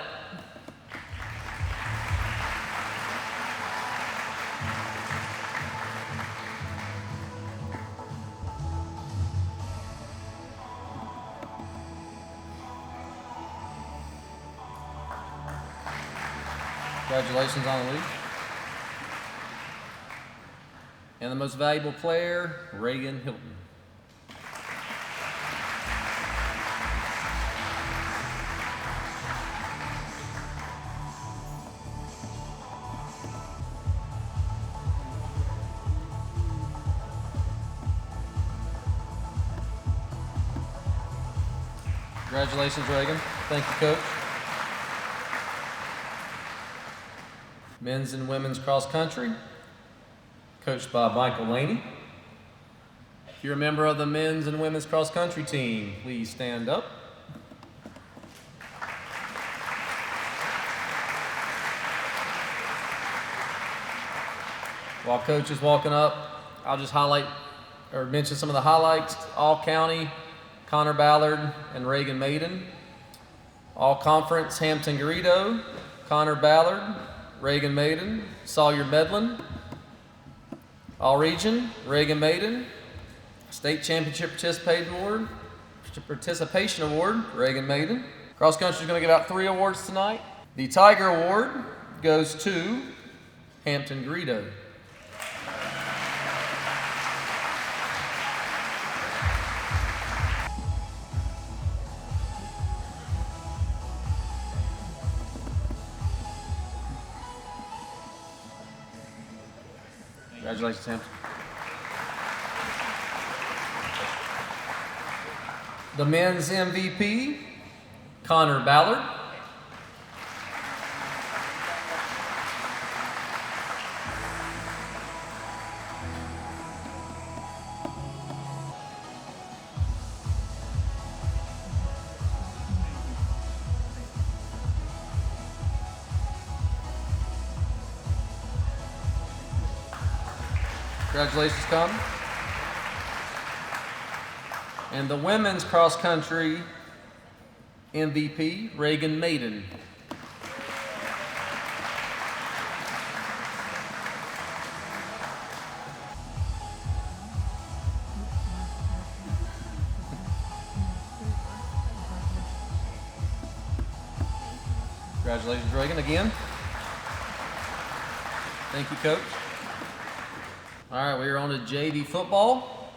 Congratulations, Annalie. And the Most Valuable Player, Reagan Hilton. Congratulations, Reagan. Thank you, Coach. Men's and women's cross country, coached by Michael Laney. If you're a member of the men's and women's cross country team, please stand up. While Coach is walking up, I'll just mention some of the highlights. All county, Connor Ballard and Reagan Maiden. All conference, Hampton Garrido, Connor Ballard, Reagan Maiden, Sawyer Medlin. All region, Reagan Maiden. State Championship Participation Award, Reagan Maiden. Cross country is going to give out 3 awards tonight. The Tiger Award goes to Hampton Garrido. Congratulations, Hampton. The men's MVP, Connor Ballard. Congratulations, Connor. And the women's cross country MVP, Reagan Maiden. Congratulations, Reagan, again. Thank you, Coach. All right, we are on to JV football.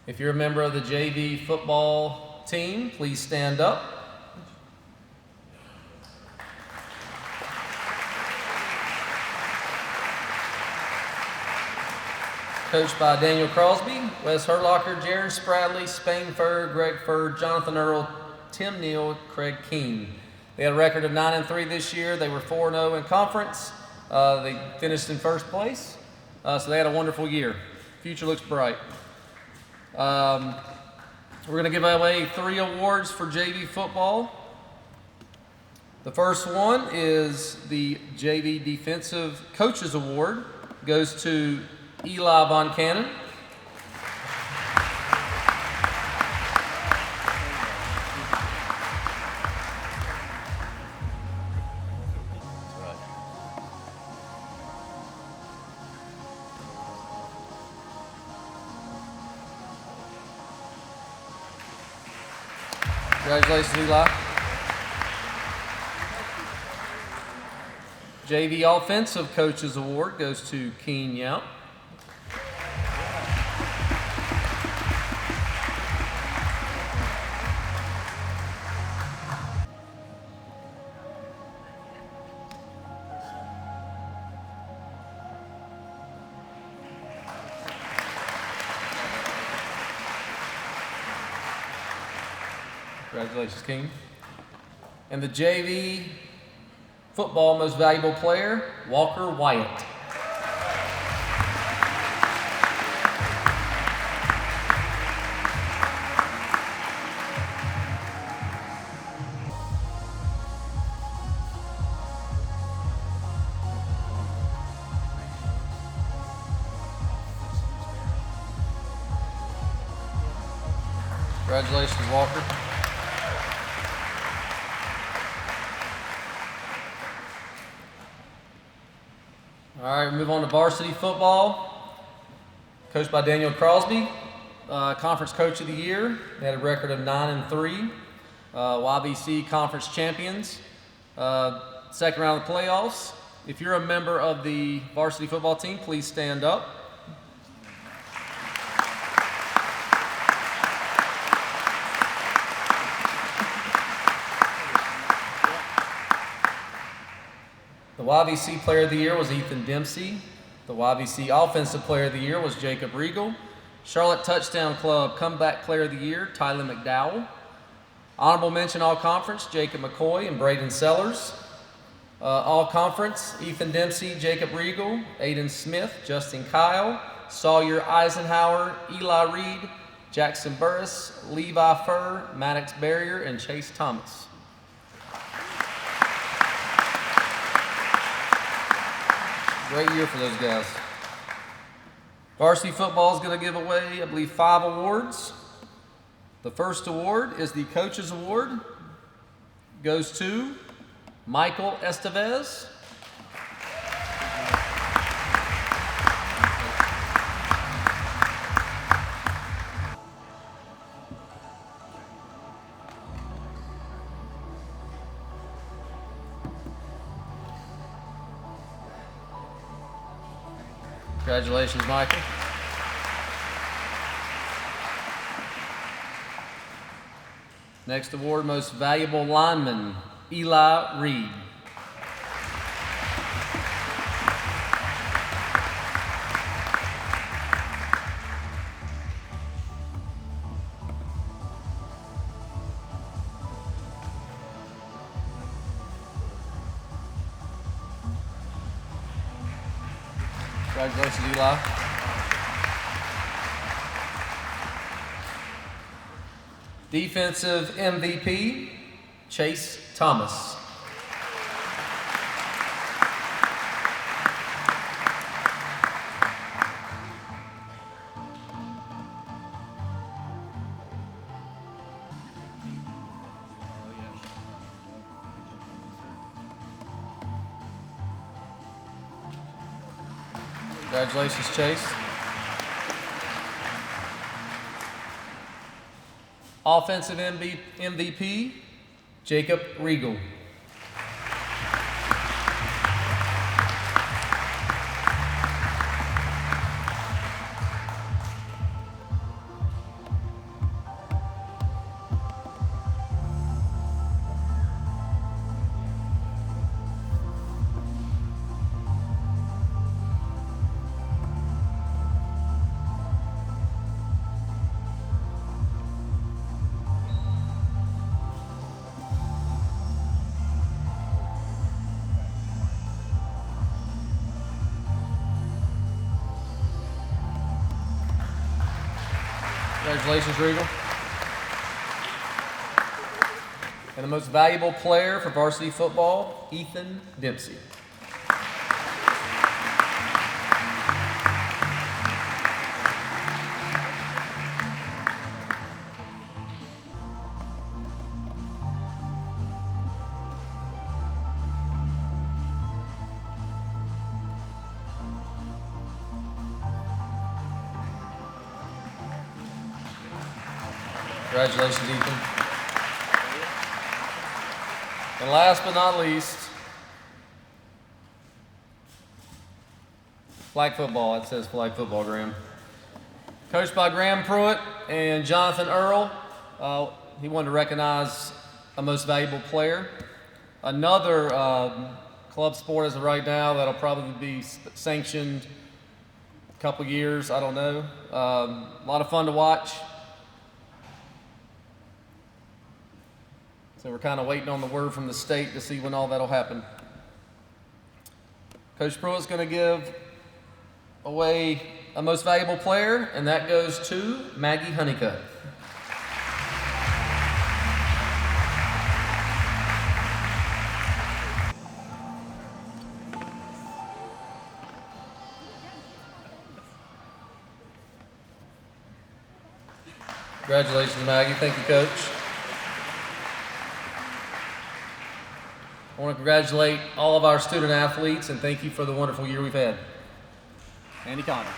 If you're a member of the JV football team, please stand up. Coached by Daniel Crosby, Wes Herlocker, Jaron Spradley, Spain Furr, Greg Furr, Jonathan Earl, Tim Neal, Craig Keene. They had a record of 9-3 this year. They were 4-0 in conference. They finished in first place, so they had a wonderful year. Future looks bright. We're going to give away 3 awards for JV football. The first one is the JV Defensive Coaches Award. Goes to Eli Von Cannon. Congratulations, Eli. JV Offensive Coaches Award goes to Keen Yount. Congratulations, King. And the JV Football Most Valuable Player, Walker Wyatt. Congratulations, Walker. All right, we move on to varsity football. Coached by Daniel Crosby, Conference Coach of the Year. They had a record of 9-3. YVC Conference Champions. Second round of the playoffs. If you're a member of the varsity football team, please stand up. The YVC Player of the Year was Ethan Dempsey. The YVC Offensive Player of the Year was Jacob Regal. Charlotte Touchdown Club Comeback Player of the Year, Tyler McDowell. Honorable mention All Conference, Jacob McCoy and Braden Sellers. All Conference, Ethan Dempsey, Jacob Regal, Aiden Smith, Justin Kyle, Sawyer Eisenhower, Eli Reed, Jackson Burris, Levi Furr, Maddox Barrier, and Chase Thomas. Great year for those guys. Varsity football is going to give away, I believe, 5 awards. The first award is the Coaches Award. Goes to Michael Estevez. Congratulations, Michael. Next award, Most Valuable Lineman, Eli Reed. Congratulations, Eli. Defensive MVP, Chase Thomas. Congratulations, Chase. Offensive MVP, Jacob Regal. Congratulations, Regal. And the most valuable player for varsity football, Ethan Dempsey. Congratulations, Ethan. And last but not least, flag football. It says flag football, Graham. Coached by Graham Pruitt and Jonathan Earl. He wanted to recognize a most valuable player. Another club sport as of right now that'll probably be sanctioned a couple years, I don't know. A lot of fun to watch. So we're kind of waiting on the word from the state to see when all that'll happen. Coach Pruitt's going to give away a most valuable player, and that goes to Maggie Honeycutt. Congratulations, Maggie. Thank you, Coach. I want to congratulate all of our student athletes and thank you for the wonderful year we've had. Andy Connor.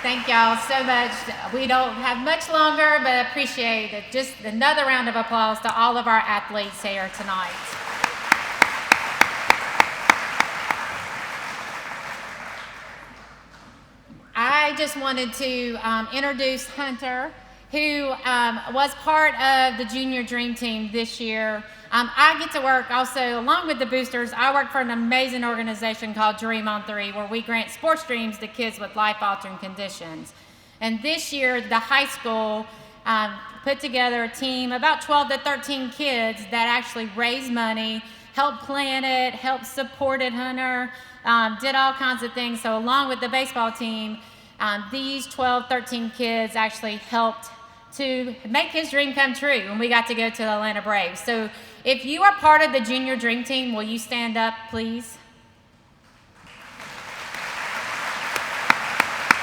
Thank y'all so much. We don't have much longer, but I appreciate it. Just another round of applause to all of our athletes here tonight. I just wanted to introduce Hunter, who was part of the junior dream team this year. I get to work also, along with the boosters, I work for an amazing organization called Dream on 3, where we grant sports dreams to kids with life-altering conditions. And this year, the high school put together a team, about 12 to 13 kids that actually raised money, helped plan it, helped support it, Hunter, did all kinds of things. So along with the baseball team, these 12, 13 kids actually helped to make his dream come true when we got to go to the Atlanta Braves. So if you are part of the junior dream team, will you stand up, please?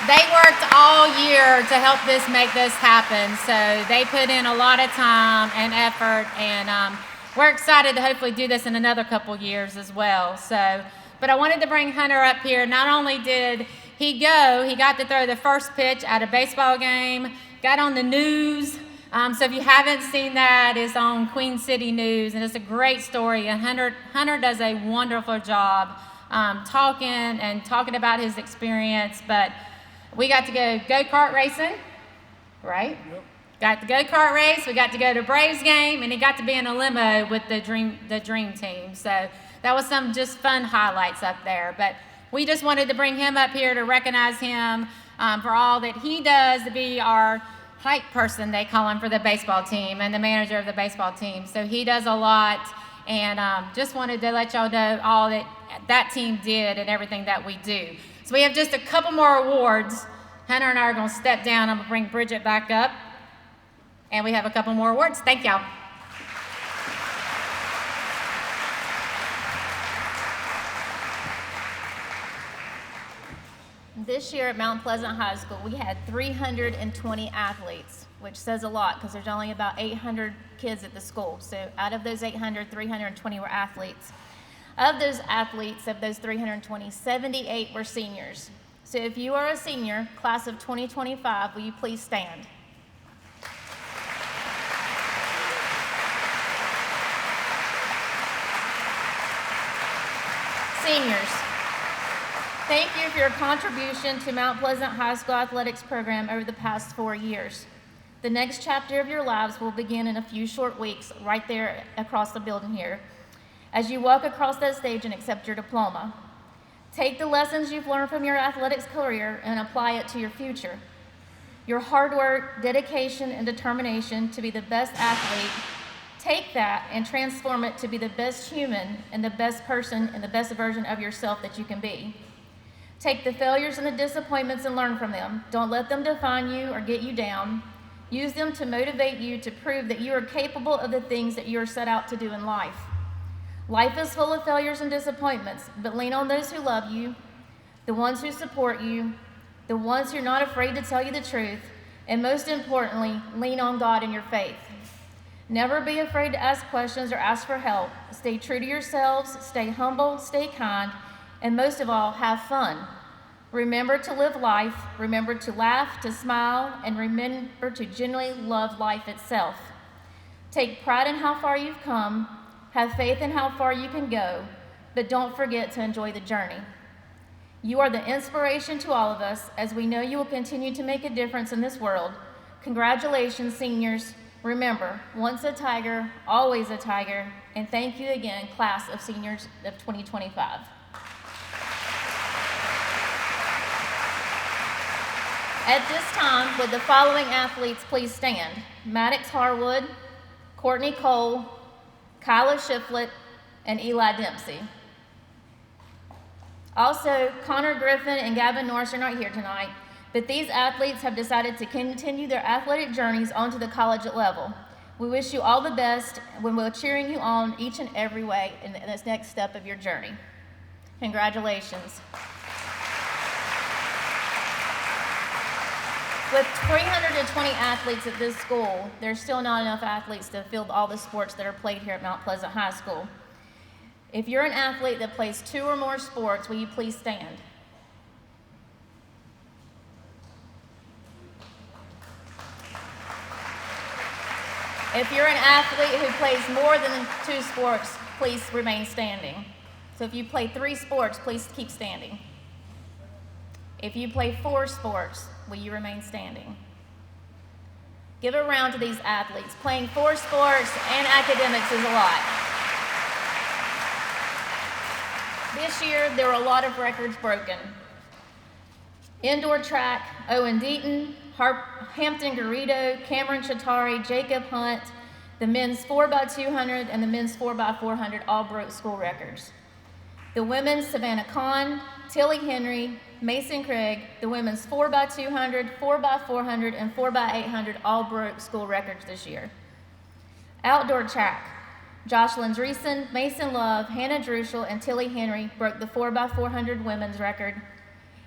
They worked all year to help make this happen. So they put in a lot of time and effort, and we're excited to hopefully do this in another couple years as well. So, but I wanted to bring Hunter up here. Not only did he got to throw the first pitch at a baseball game, got on the news. So if you haven't seen that, it's on Queen City News, and it's a great story. And Hunter does a wonderful job talking about his experience. But we got to go go-kart racing, right? Yep. Got the go-kart race. We got to go to Braves game, and he got to be in a limo with the dream team. So that was some just fun highlights up there. But we just wanted to bring him up here to recognize him for all that he does, to be our hype person, they call him, for the baseball team and the manager of the baseball team. So he does a lot, and just wanted to let y'all know all that team did and everything that we do. So we have just a couple more awards. Hunter and I are going to step down. I'm going to bring Bridget back up, and we have a couple more awards. Thank y'all. This year at Mount Pleasant High School, we had 320 athletes, which says a lot because there's only about 800 kids at the school. So out of those 800, 320 were athletes. Of those athletes, of those 320, 78 were seniors. So if you are a senior, class of 2025, will you please stand? Seniors, thank you for your contribution to Mount Pleasant High School athletics program over the past 4 years. The next chapter of your lives will begin in a few short weeks right there across the building here, as you walk across that stage and accept your diploma. Take the lessons you've learned from your athletics career and apply it to your future. Your hard work, dedication, and determination to be the best athlete, take that and transform it to be the best human and the best person and the best version of yourself that you can be. Take the failures and the disappointments and learn from them. Don't let them define you or get you down. Use them to motivate you to prove that you are capable of the things that you are set out to do in life. Life is full of failures and disappointments, but lean on those who love you, the ones who support you, the ones who are not afraid to tell you the truth, and most importantly, lean on God in your faith. Never be afraid to ask questions or ask for help. Stay true to yourselves, stay humble, stay kind, and most of all, have fun. Remember to live life, remember to laugh, to smile, and remember to genuinely love life itself. Take pride in how far you've come, have faith in how far you can go, but don't forget to enjoy the journey. You are the inspiration to all of us, as we know you will continue to make a difference in this world. Congratulations, seniors. Remember, once a tiger, always a tiger, and thank you again, class of seniors of 2025. At this time, would the following athletes please stand? Maddox Harwood, Courtney Cole, Kyla Shiflett, and Eli Dempsey. Also, Connor Griffin and Gavin Norris are not here tonight, but these athletes have decided to continue their athletic journeys onto the collegiate level. We wish you all the best when we're cheering you on each and every way in this next step of your journey. Congratulations. With 320 athletes at this school, there's still not enough athletes to field all the sports that are played here at Mount Pleasant High School. If you're an athlete that plays 2 or more sports, will you please stand? If you're an athlete who plays more than 2 sports, please remain standing. So if you play 3 sports, please keep standing. If you play 4 sports, will you remain standing? Give a round to these athletes. Playing 4 sports and academics is a lot. This year, there were a lot of records broken. Indoor track, Owen Deaton, Hampton Garrido, Cameron Chattari, Jacob Hunt, the men's 4x200 and the men's 4x400 all broke school records. The women's Savannah Kahn, Tilly Henry, Mason Craig, the women's 4x200, 4x400, and 4x800 all broke school records this year. Outdoor track, Jocelyn Dreesen, Mason Love, Hannah Druschel, and Tilly Henry broke the 4x400 women's record,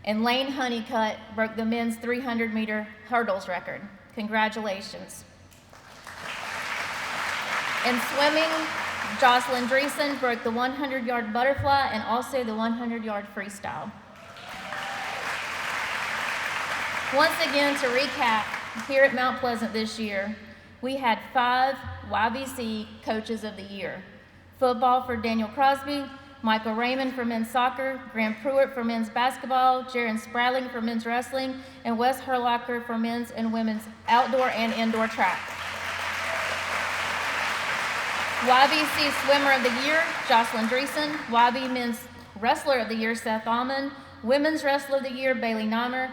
and Lane Honeycutt broke the men's 300-meter hurdles record. Congratulations. In swimming, Jocelyn Dreesen broke the 100-yard butterfly and also the 100-yard freestyle. Once again, to recap, here at Mount Pleasant this year, we had 5 YVC Coaches of the Year. Football for Daniel Crosby, Michael Raymond for men's soccer, Graham Pruitt for men's basketball, Jaron Spradling for men's wrestling, and Wes Herlocker for men's and women's outdoor and indoor track. YVC Swimmer of the Year, Jocelyn Dreesen, YV Men's Wrestler of the Year, Seth Almond, Women's Wrestler of the Year, Bailey Neimer,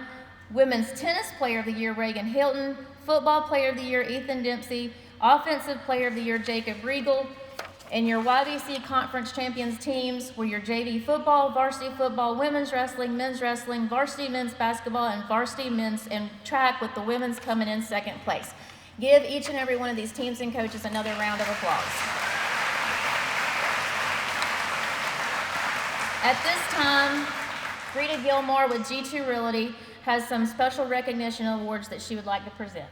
Women's Tennis Player of the Year, Reagan Hilton, Football Player of the Year, Ethan Dempsey, Offensive Player of the Year, Jacob Riegel, and your YVC Conference Champions teams were your JV football, varsity football, women's wrestling, varsity men's basketball, and varsity men's and track, with the women's coming in 2nd place. Give each and every one of these teams and coaches another round of applause. At this time, Rita Gilmore with G2 Realty has some special recognition awards that she would like to present.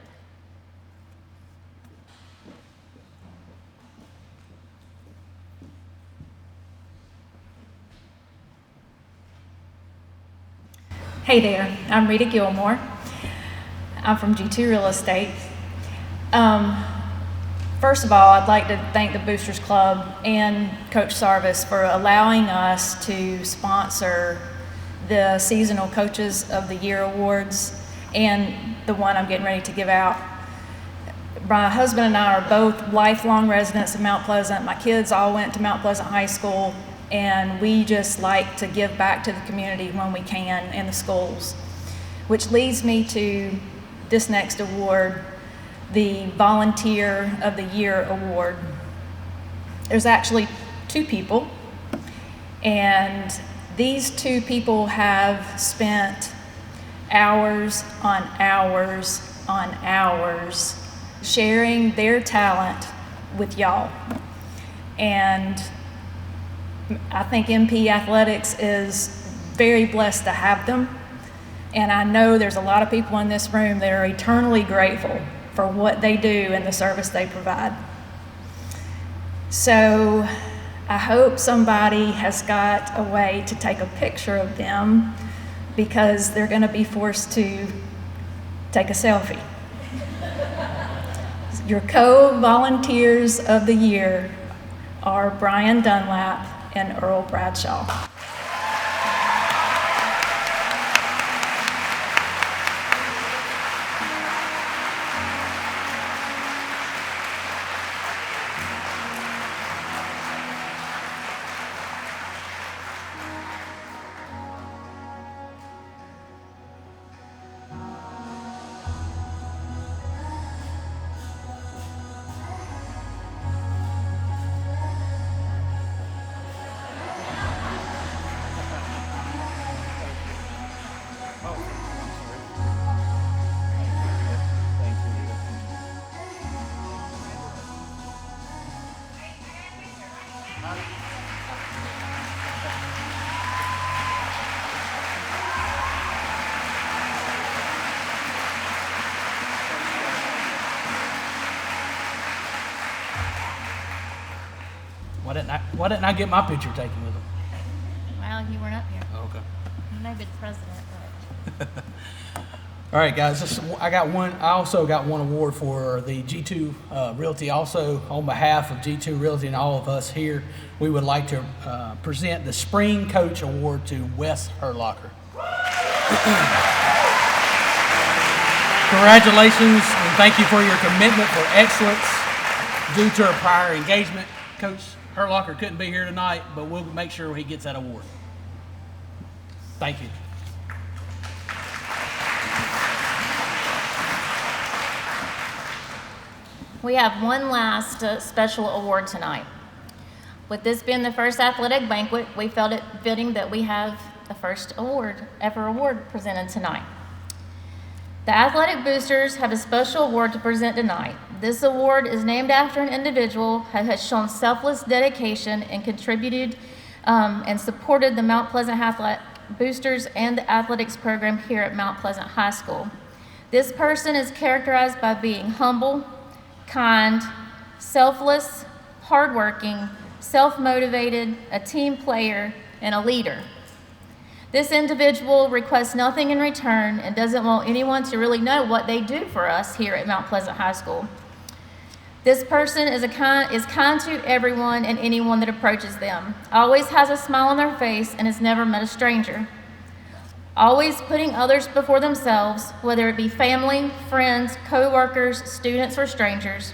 Hey there, I'm Rita Gilmore. I'm from G2 Real Estate. First of all, I'd like to thank the Boosters Club and Coach Sarvis for allowing us to sponsor the Seasonal Coaches of the Year Awards and the one I'm getting ready to give out. My husband and I are both lifelong residents of Mount Pleasant. My kids all went to Mount Pleasant High School, and we just like to give back to the community when we can and the schools, which leads me to this next award, the Volunteer of the Year Award. There's actually 2 people, and These two people have spent hours on hours on hours sharing their talent with y'all. And I think MP Athletics is very blessed to have them. And I know there's a lot of people in this room that are eternally grateful for what they do and the service they provide. So I hope somebody has got a way to take a picture of them, because they're going to be forced to take a selfie. Your co-volunteers of the year are Brian Dunlap and Earl Bradshaw. Why didn't I get my picture taken with them? Well, you weren't up here. Oh, okay. You may be the president, but. All right, guys. I also got one award for the G2 Realty. Also, on behalf of G2 Realty and all of us here, we would like to present the Spring Coach Award to Wes Herlocker. Congratulations, and thank you for your commitment for excellence. Due to our prior engagement, Coach Herlocker couldn't be here tonight, but we'll make sure he gets that award. Thank you. We have one last special award tonight. With this being the first athletic banquet, we felt it fitting that we have the first ever award presented tonight. The Athletic Boosters have a special award to present tonight. This award is named after an individual who has shown selfless dedication and contributed and supported the Mount Pleasant Athletic Boosters and the athletics program here at Mount Pleasant High School. This person is characterized by being humble, kind, selfless, hardworking, self-motivated, a team player, and a leader. This individual requests nothing in return and doesn't want anyone to really know what they do for us here at Mount Pleasant High School. This person is kind to everyone and anyone that approaches them, always has a smile on their face, and has never met a stranger. Always putting others before themselves, whether it be family, friends, co-workers, students, or strangers.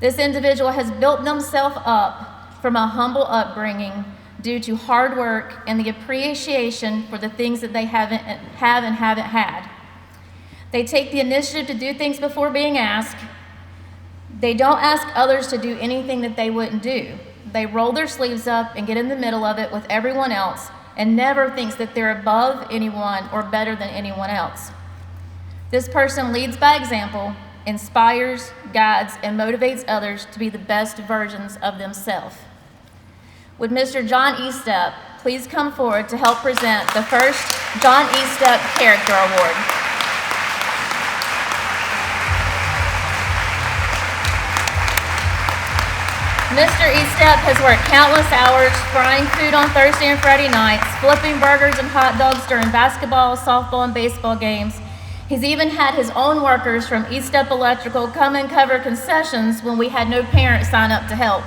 This individual has built themselves up from a humble upbringing due to hard work and the appreciation for the things that they haven't had. They take the initiative to do things before being asked. They don't ask others to do anything that they wouldn't do. They roll their sleeves up and get in the middle of it with everyone else and never thinks that they're above anyone or better than anyone else. This person leads by example, inspires, guides, and motivates others to be the best versions of themselves. Would Mr. John Estep please come forward to help present the first John Estep Character Award? Mr. Estep has worked countless hours frying food on Thursday and Friday nights, flipping burgers and hot dogs during basketball, softball, and baseball games. He's even had his own workers from Estep Electrical come and cover concessions when we had no parents sign up to help.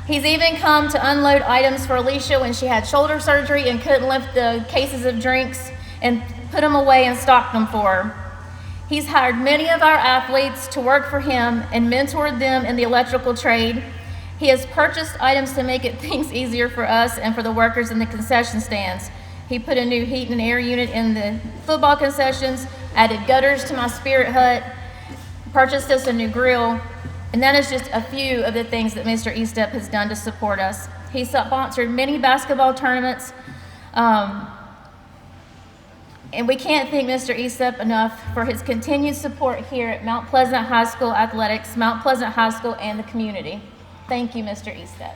He's even come to unload items for Alicia when she had shoulder surgery and couldn't lift the cases of drinks and put them away and stock them for her. He's hired many of our athletes to work for him and mentored them in the electrical trade. He has purchased items to make things easier for us and for the workers in the concession stands. He put a new heat and air unit in the football concessions, added gutters to my spirit hut, purchased us a new grill, and that is just a few of the things that Mr. Estep has done to support us. He sponsored many basketball tournaments, And we can't thank Mr. Estep enough for his continued support here at Mount Pleasant High School Athletics, Mount Pleasant High School, and the community. Thank you, Mr. Estep.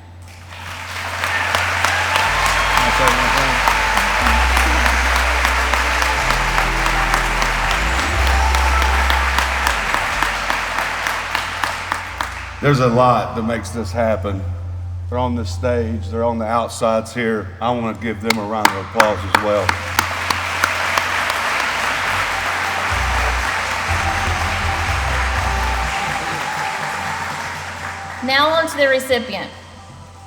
There's a lot that makes this happen. They're on this stage, they're on the outsides here. I want to give them a round of applause as well. Now on to the recipient.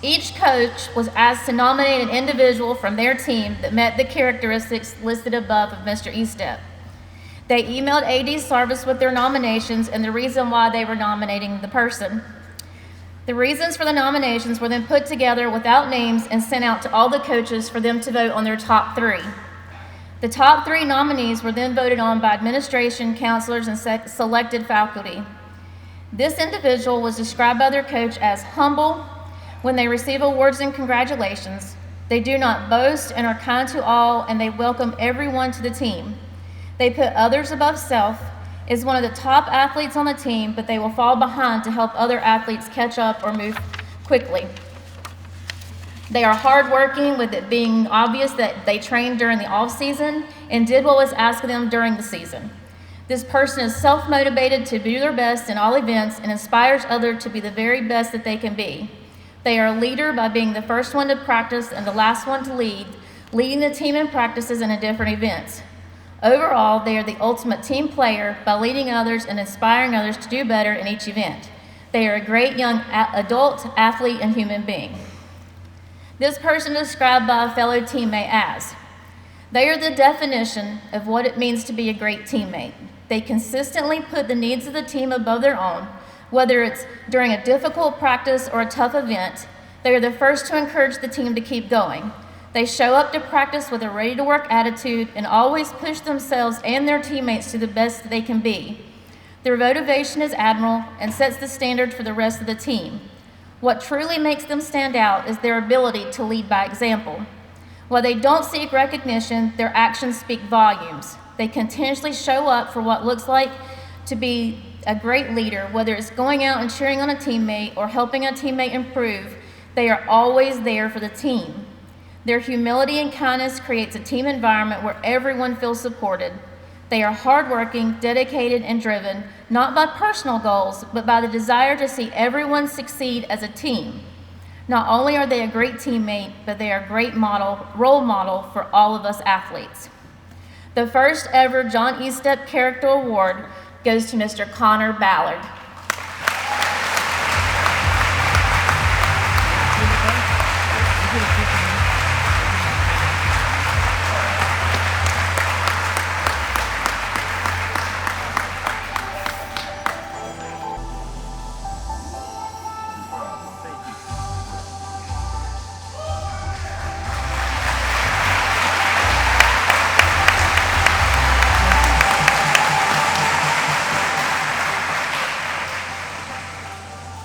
Each coach was asked to nominate an individual from their team that met the characteristics listed above of Mr. Estep. They emailed AD Sarvis with their nominations and the reason why they were nominating the person. The reasons for the nominations were then put together without names and sent out to all the coaches for them to vote on their top 3. The top 3 nominees were then voted on by administration, counselors, and selected faculty. This individual was described by their coach as humble. When they receive awards and congratulations, they do not boast and are kind to all, and they welcome everyone to the team. They put others above self, is one of the top athletes on the team, but they will fall behind to help other athletes catch up or move quickly. They are hardworking, with it being obvious that they trained during the off season and did what was asked of them during the season. This person is self-motivated to do their best in all events and inspires others to be the very best that they can be. They are a leader by being the first one to practice and the last one to lead, leading the team in practices and in different events. Overall, they are the ultimate team player by leading others and inspiring others to do better in each event. They are a great young adult, athlete, and human being. This person is described by a fellow teammate as, they are the definition of what it means to be a great teammate. They consistently put the needs of the team above their own, whether it's during a difficult practice or a tough event. They are the first to encourage the team to keep going. They show up to practice with a ready-to-work attitude and always push themselves and their teammates to the best that they can be. Their motivation is admirable and sets the standard for the rest of the team. What truly makes them stand out is their ability to lead by example. While they don't seek recognition, their actions speak volumes. They continuously show up for what looks like to be a great leader, whether it's going out and cheering on a teammate or helping a teammate improve. They are always there for the team. Their humility and kindness creates a team environment where everyone feels supported. They are hardworking, dedicated, and driven, not by personal goals, but by the desire to see everyone succeed as a team. Not only are they a great teammate, but they are a great role model for all of us athletes. The first ever John Estep Character Award goes to Mr. Connor Ballard.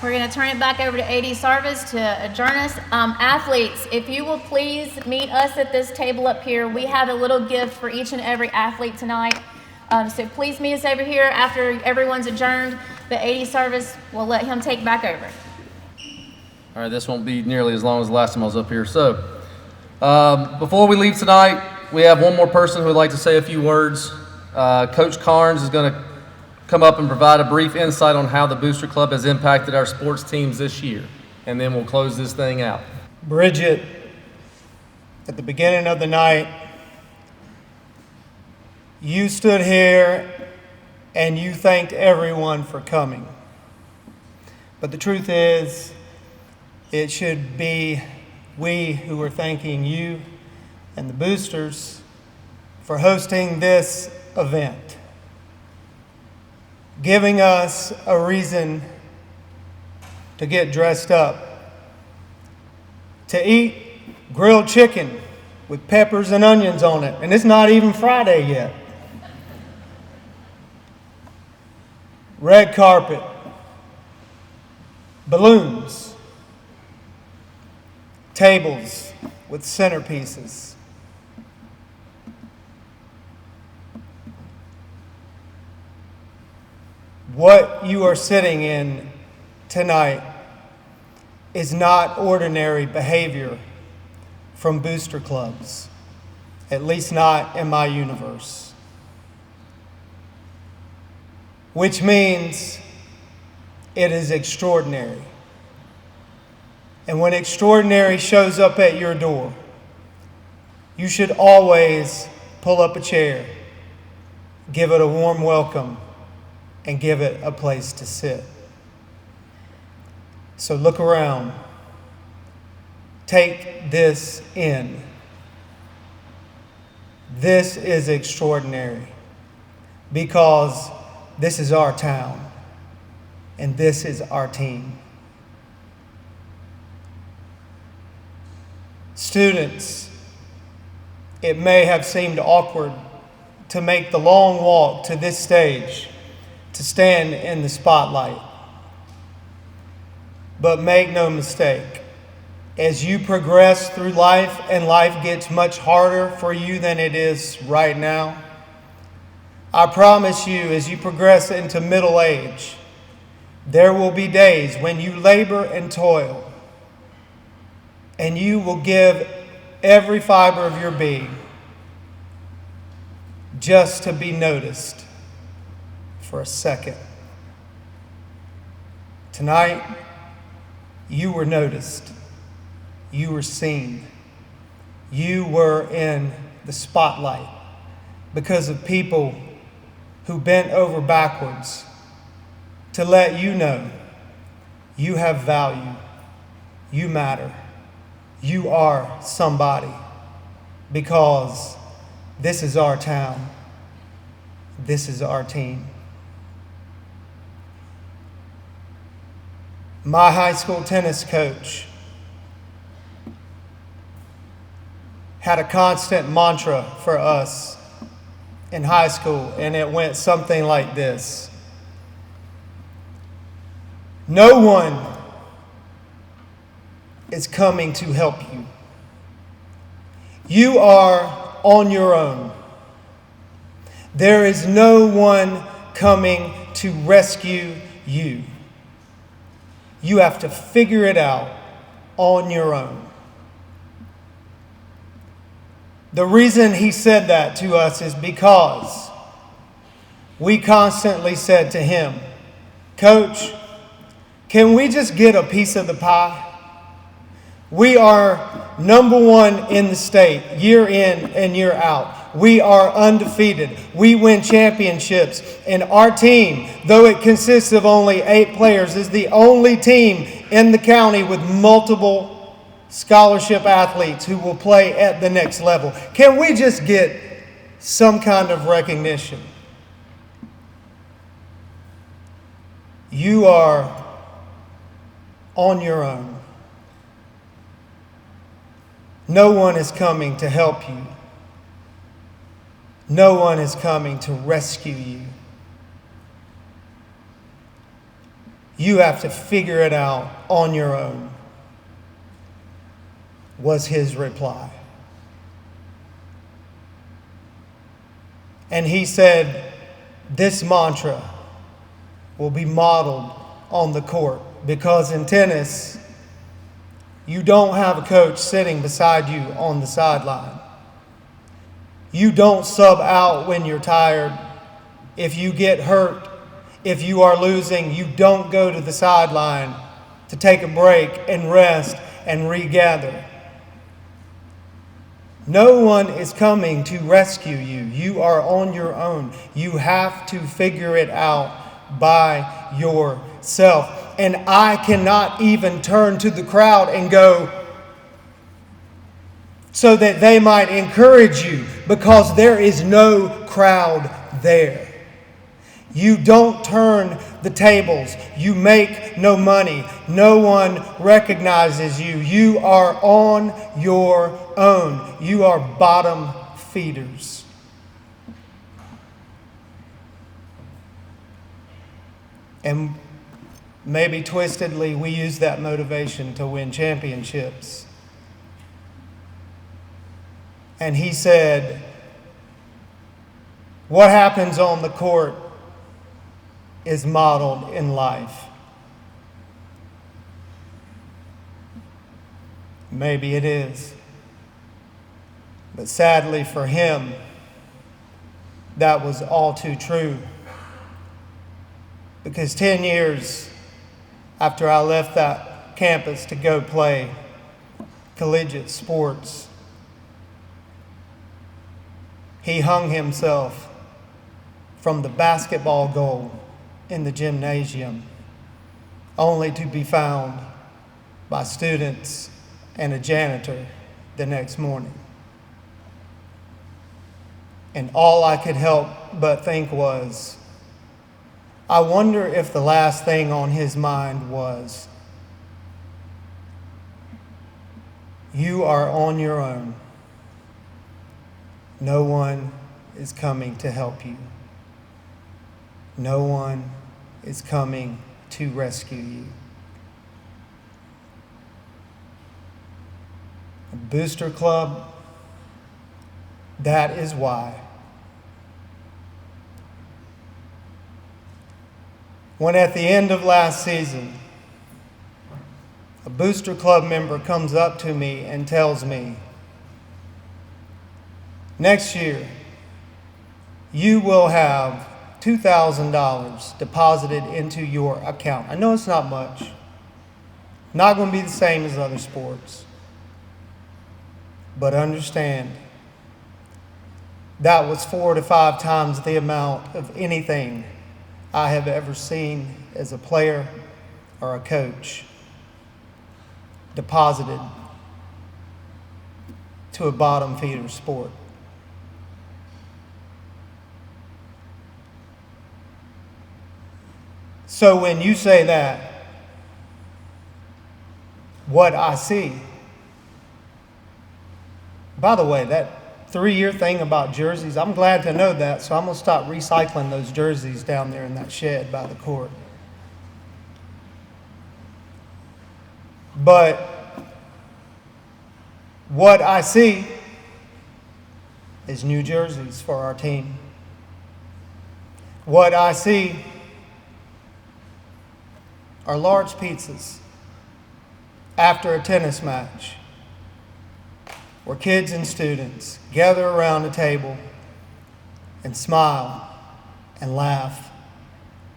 We're going to turn it back over to AD Sarvis to adjourn us. Athletes, if you will please meet us at this table up here. We have a little gift for each and every athlete tonight. So please meet us over here after everyone's adjourned. But AD Sarvis will let him take back over. All right, this won't be nearly as long as the last time I was up here. So before we leave tonight, we have one more person who would like to say a few words. Coach Carnes is going to come up and provide a brief insight on how the Booster Club has impacted our sports teams this year, and then we'll close this thing out. Bridget, at the beginning of the night, you stood here and you thanked everyone for coming. But the truth is, it should be we who are thanking you and the boosters for hosting this event, giving us a reason to get dressed up, to eat grilled chicken with peppers and onions on it, and it's not even Friday yet. Red carpet, balloons, tables with centerpieces, What you are sitting in tonight is not ordinary behavior from booster clubs, at least not in my universe. Which means it is extraordinary. And when extraordinary shows up at your door, you should always pull up a chair, give it a warm welcome, and give it a place to sit. So look around. Take this in. This is extraordinary because this is our town and this is our team. Students, it may have seemed awkward to make the long walk to this stage to stand in the spotlight. But make no mistake, as you progress through life and life gets much harder for you than it is right now, I promise you, as you progress into middle age, there will be days when you labor and toil, and you will give every fiber of your being just to be noticed for a second. Tonight, you were noticed. You were seen. You were in the spotlight because of people who bent over backwards to let you know you have value, you matter, you are somebody, because this is our town, this is our team. My high school tennis coach had a constant mantra for us in high school, and it went something like this: no one is coming to help you. You are on your own. There is no one coming to rescue you. You have to figure it out on your own. The reason he said that to us is because we constantly said to him, "Coach, can we just get a piece of the pie? We are number one in the state, year in and year out. We are undefeated. We win championships. And our team, though it consists of only 8 players, is the only team in the county with multiple scholarship athletes who will play at the next level. Can we just get some kind of recognition?" You are on your own. No one is coming to help you. No one is coming to rescue you. You have to figure it out on your own, was his reply. And he said, this mantra will be modeled on the court, because in tennis, you don't have a coach sitting beside you on the sideline. You don't sub out when you're tired. If you get hurt, if you are losing, you don't go to the sideline to take a break and rest and regather. No one is coming to rescue you. You are on your own. You have to figure it out by yourself. And I cannot even turn to the crowd and go, so that they might encourage you, because there is no crowd there. You don't turn the tables. You make no money. No one recognizes you. You are on your own. You are bottom feeders. And maybe twistedly, we use that motivation to win championships. And he said, what happens on the court is modeled in life. Maybe it is. But sadly for him, that was all too true. Because 10 years after I left that campus to go play collegiate sports, he hung himself from the basketball goal in the gymnasium, only to be found by students and a janitor the next morning. And all I could help but think was, I wonder if the last thing on his mind was, you are on your own. No one is coming to help you. No one is coming to rescue you. A booster club, that is why. When at the end of last season, a booster club member comes up to me and tells me, next year, you will have $2,000 deposited into your account. I know it's not much. Not going to be the same as other sports. But understand, that was 4 to 5 times the amount of anything I have ever seen as a player or a coach deposited to a bottom feeder sport. So when you say that, what I see, by the way, that 3-year thing about jerseys, I'm glad to know that, so I'm going to stop recycling those jerseys down there in that shed by the court. But what I see is new jerseys for our team. What I see are large pizzas after a tennis match, where kids and students gather around a table and smile and laugh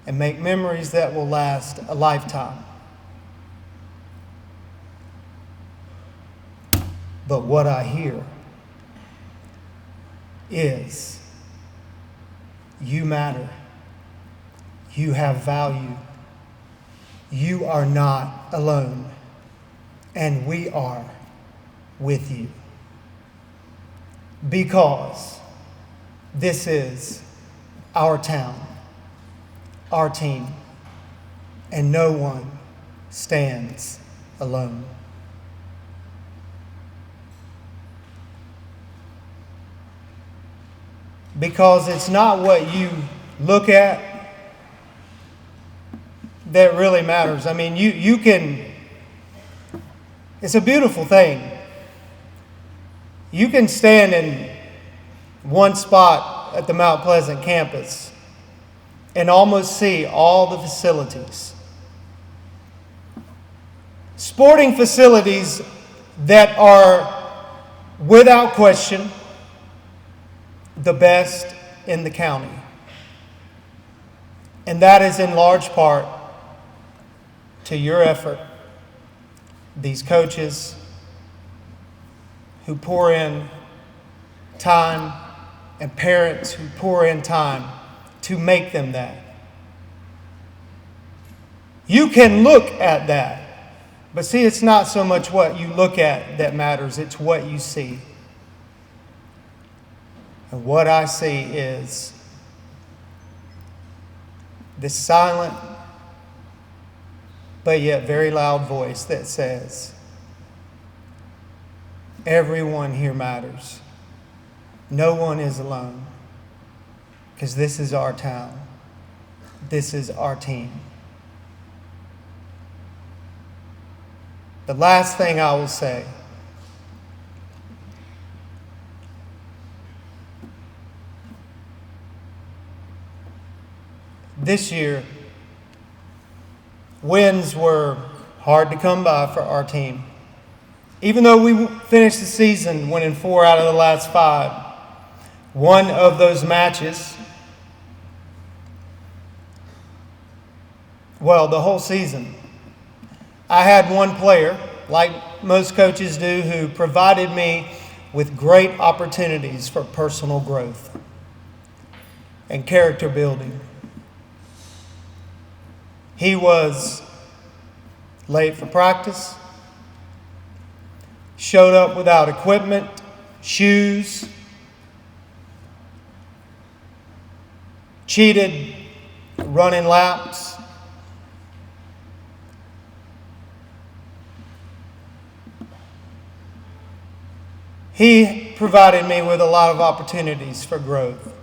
and make memories that will last a lifetime. But what I hear is, you matter. You have value. You are not alone. And we are with you. Because this is our town, our team, and no one stands alone. Because it's not what you look at that really matters. I mean, you can, it's a beautiful thing. You can stand in one spot at the Mount Pleasant campus and almost see all the facilities. Sporting facilities that are, without question, the best in the county. And that is in large part to your effort, these coaches who pour in time and parents who pour in time to make them that. You can look at that, but see, it's not so much what you look at that matters, it's what you see. And what I see is this silent but yet very loud voice that says, everyone here matters. No one is alone. Because this is our town. This is our team. The last thing I will say, this year wins were hard to come by for our team. Even though we finished the season winning 4 out of the last 5, one of those matches, well, the whole season, I had one player, like most coaches do, who provided me with great opportunities for personal growth and character building. He was late for practice, showed up without equipment, shoes, cheated running laps. He provided me with a lot of opportunities for growth.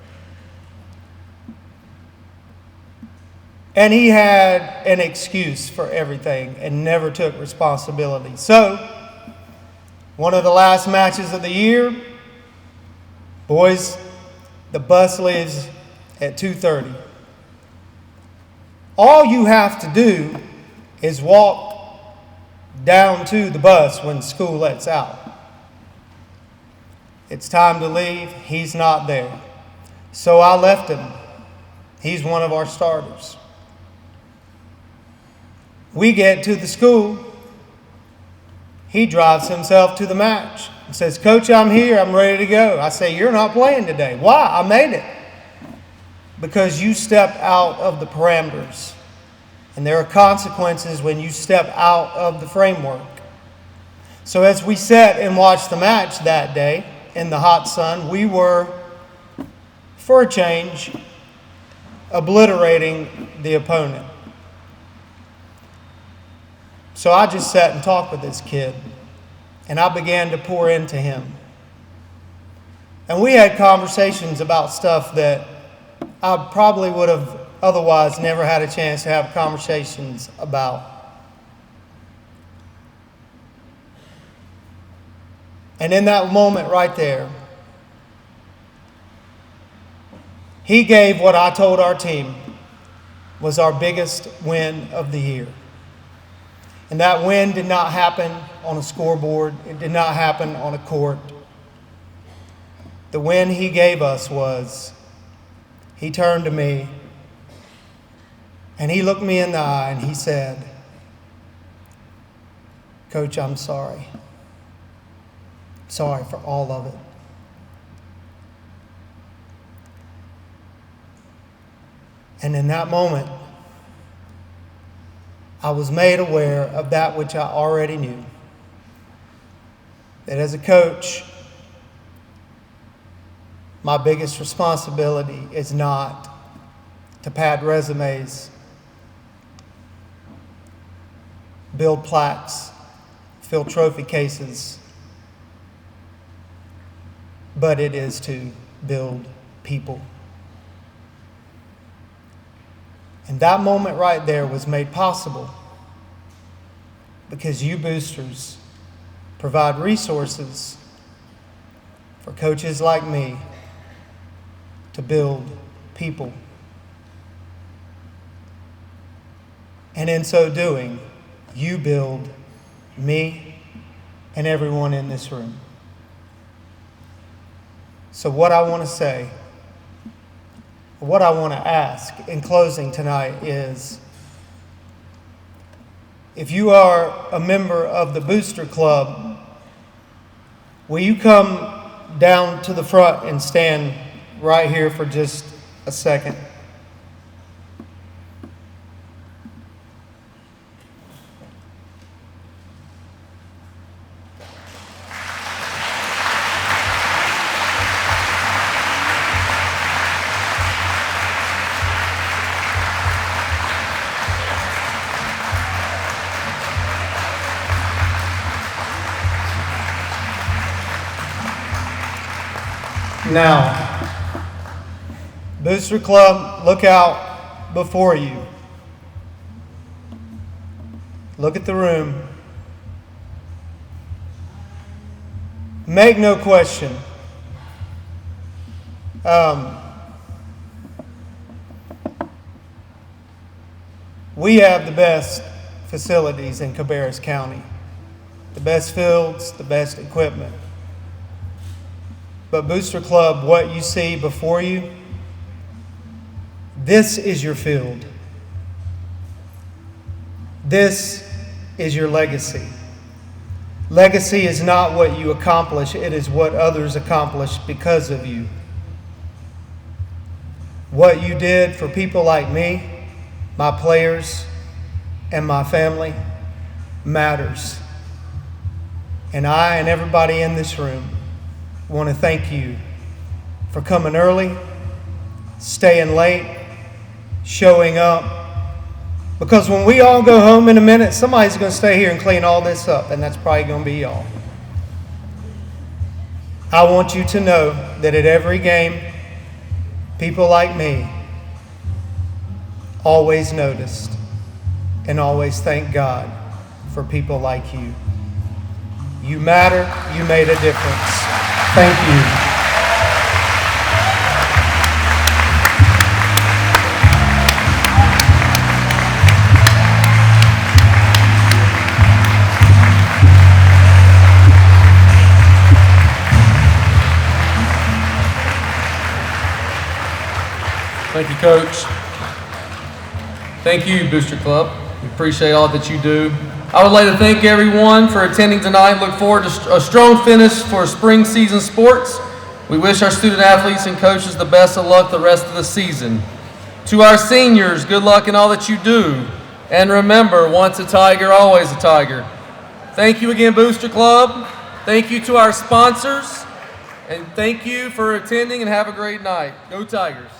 And he had an excuse for everything and never took responsibility. So, one of the last matches of the year, boys, the bus leaves at 2:30. All you have to do is walk down to the bus when school lets out. It's time to leave. He's not there. So I left him. He's one of our starters. We get to the school. He drives himself to the match and says, "Coach, I'm here. I'm ready to go." I say, "You're not playing today." "Why?" "I made it." "Because you stepped out of the parameters. And there are consequences when you step out of the framework." So as we sat and watched the match that day in the hot sun, we were, for a change, obliterating the opponent. So I just sat and talked with this kid, and I began to pour into him. And we had conversations about stuff that I probably would have otherwise never had a chance to have conversations about. And in that moment right there, he gave what I told our team was our biggest win of the year. And that win did not happen on a scoreboard. It did not happen on a court. The win he gave us was, he turned to me and he looked me in the eye and he said, "Coach, I'm sorry. Sorry for all of it." And in that moment, I was made aware of that which I already knew. That as a coach, my biggest responsibility is not to pad resumes, build plaques, fill trophy cases, but it is to build people. And that moment right there was made possible because you boosters provide resources for coaches like me to build people. And in so doing, you build me and everyone in this room. So what I want to say, what I want to ask in closing tonight is, if you are a member of the Booster Club, will you come down to the front and stand right here for just a second? Now, Booster Club, look out before you. Look at the room. Make no question. We have the best facilities in Cabarrus County, the best fields, the best equipment. But Booster Club, what you see before you, this is your field. This is your legacy. Legacy is not what you accomplish, it is what others accomplish because of you. What you did for people like me, my players, and my family matters. And I and everybody in this room want to thank you for coming early, staying late, showing up. Because when we all go home in a minute, somebody's going to stay here and clean all this up, and that's probably going to be y'all. I want you to know that at every game, people like me always noticed and always thank God for people like you. You matter. You made a difference. Thank you. Thank you, Coach. Thank you, Booster Club. We appreciate all that you do. I would like to thank everyone for attending tonight. Look forward to a strong finish for spring season sports. We wish our student athletes and coaches the best of luck the rest of the season. To our seniors, good luck in all that you do. And remember, once a Tiger, always a Tiger. Thank you again, Booster Club. Thank you to our sponsors. And thank you for attending, and have a great night. Go Tigers.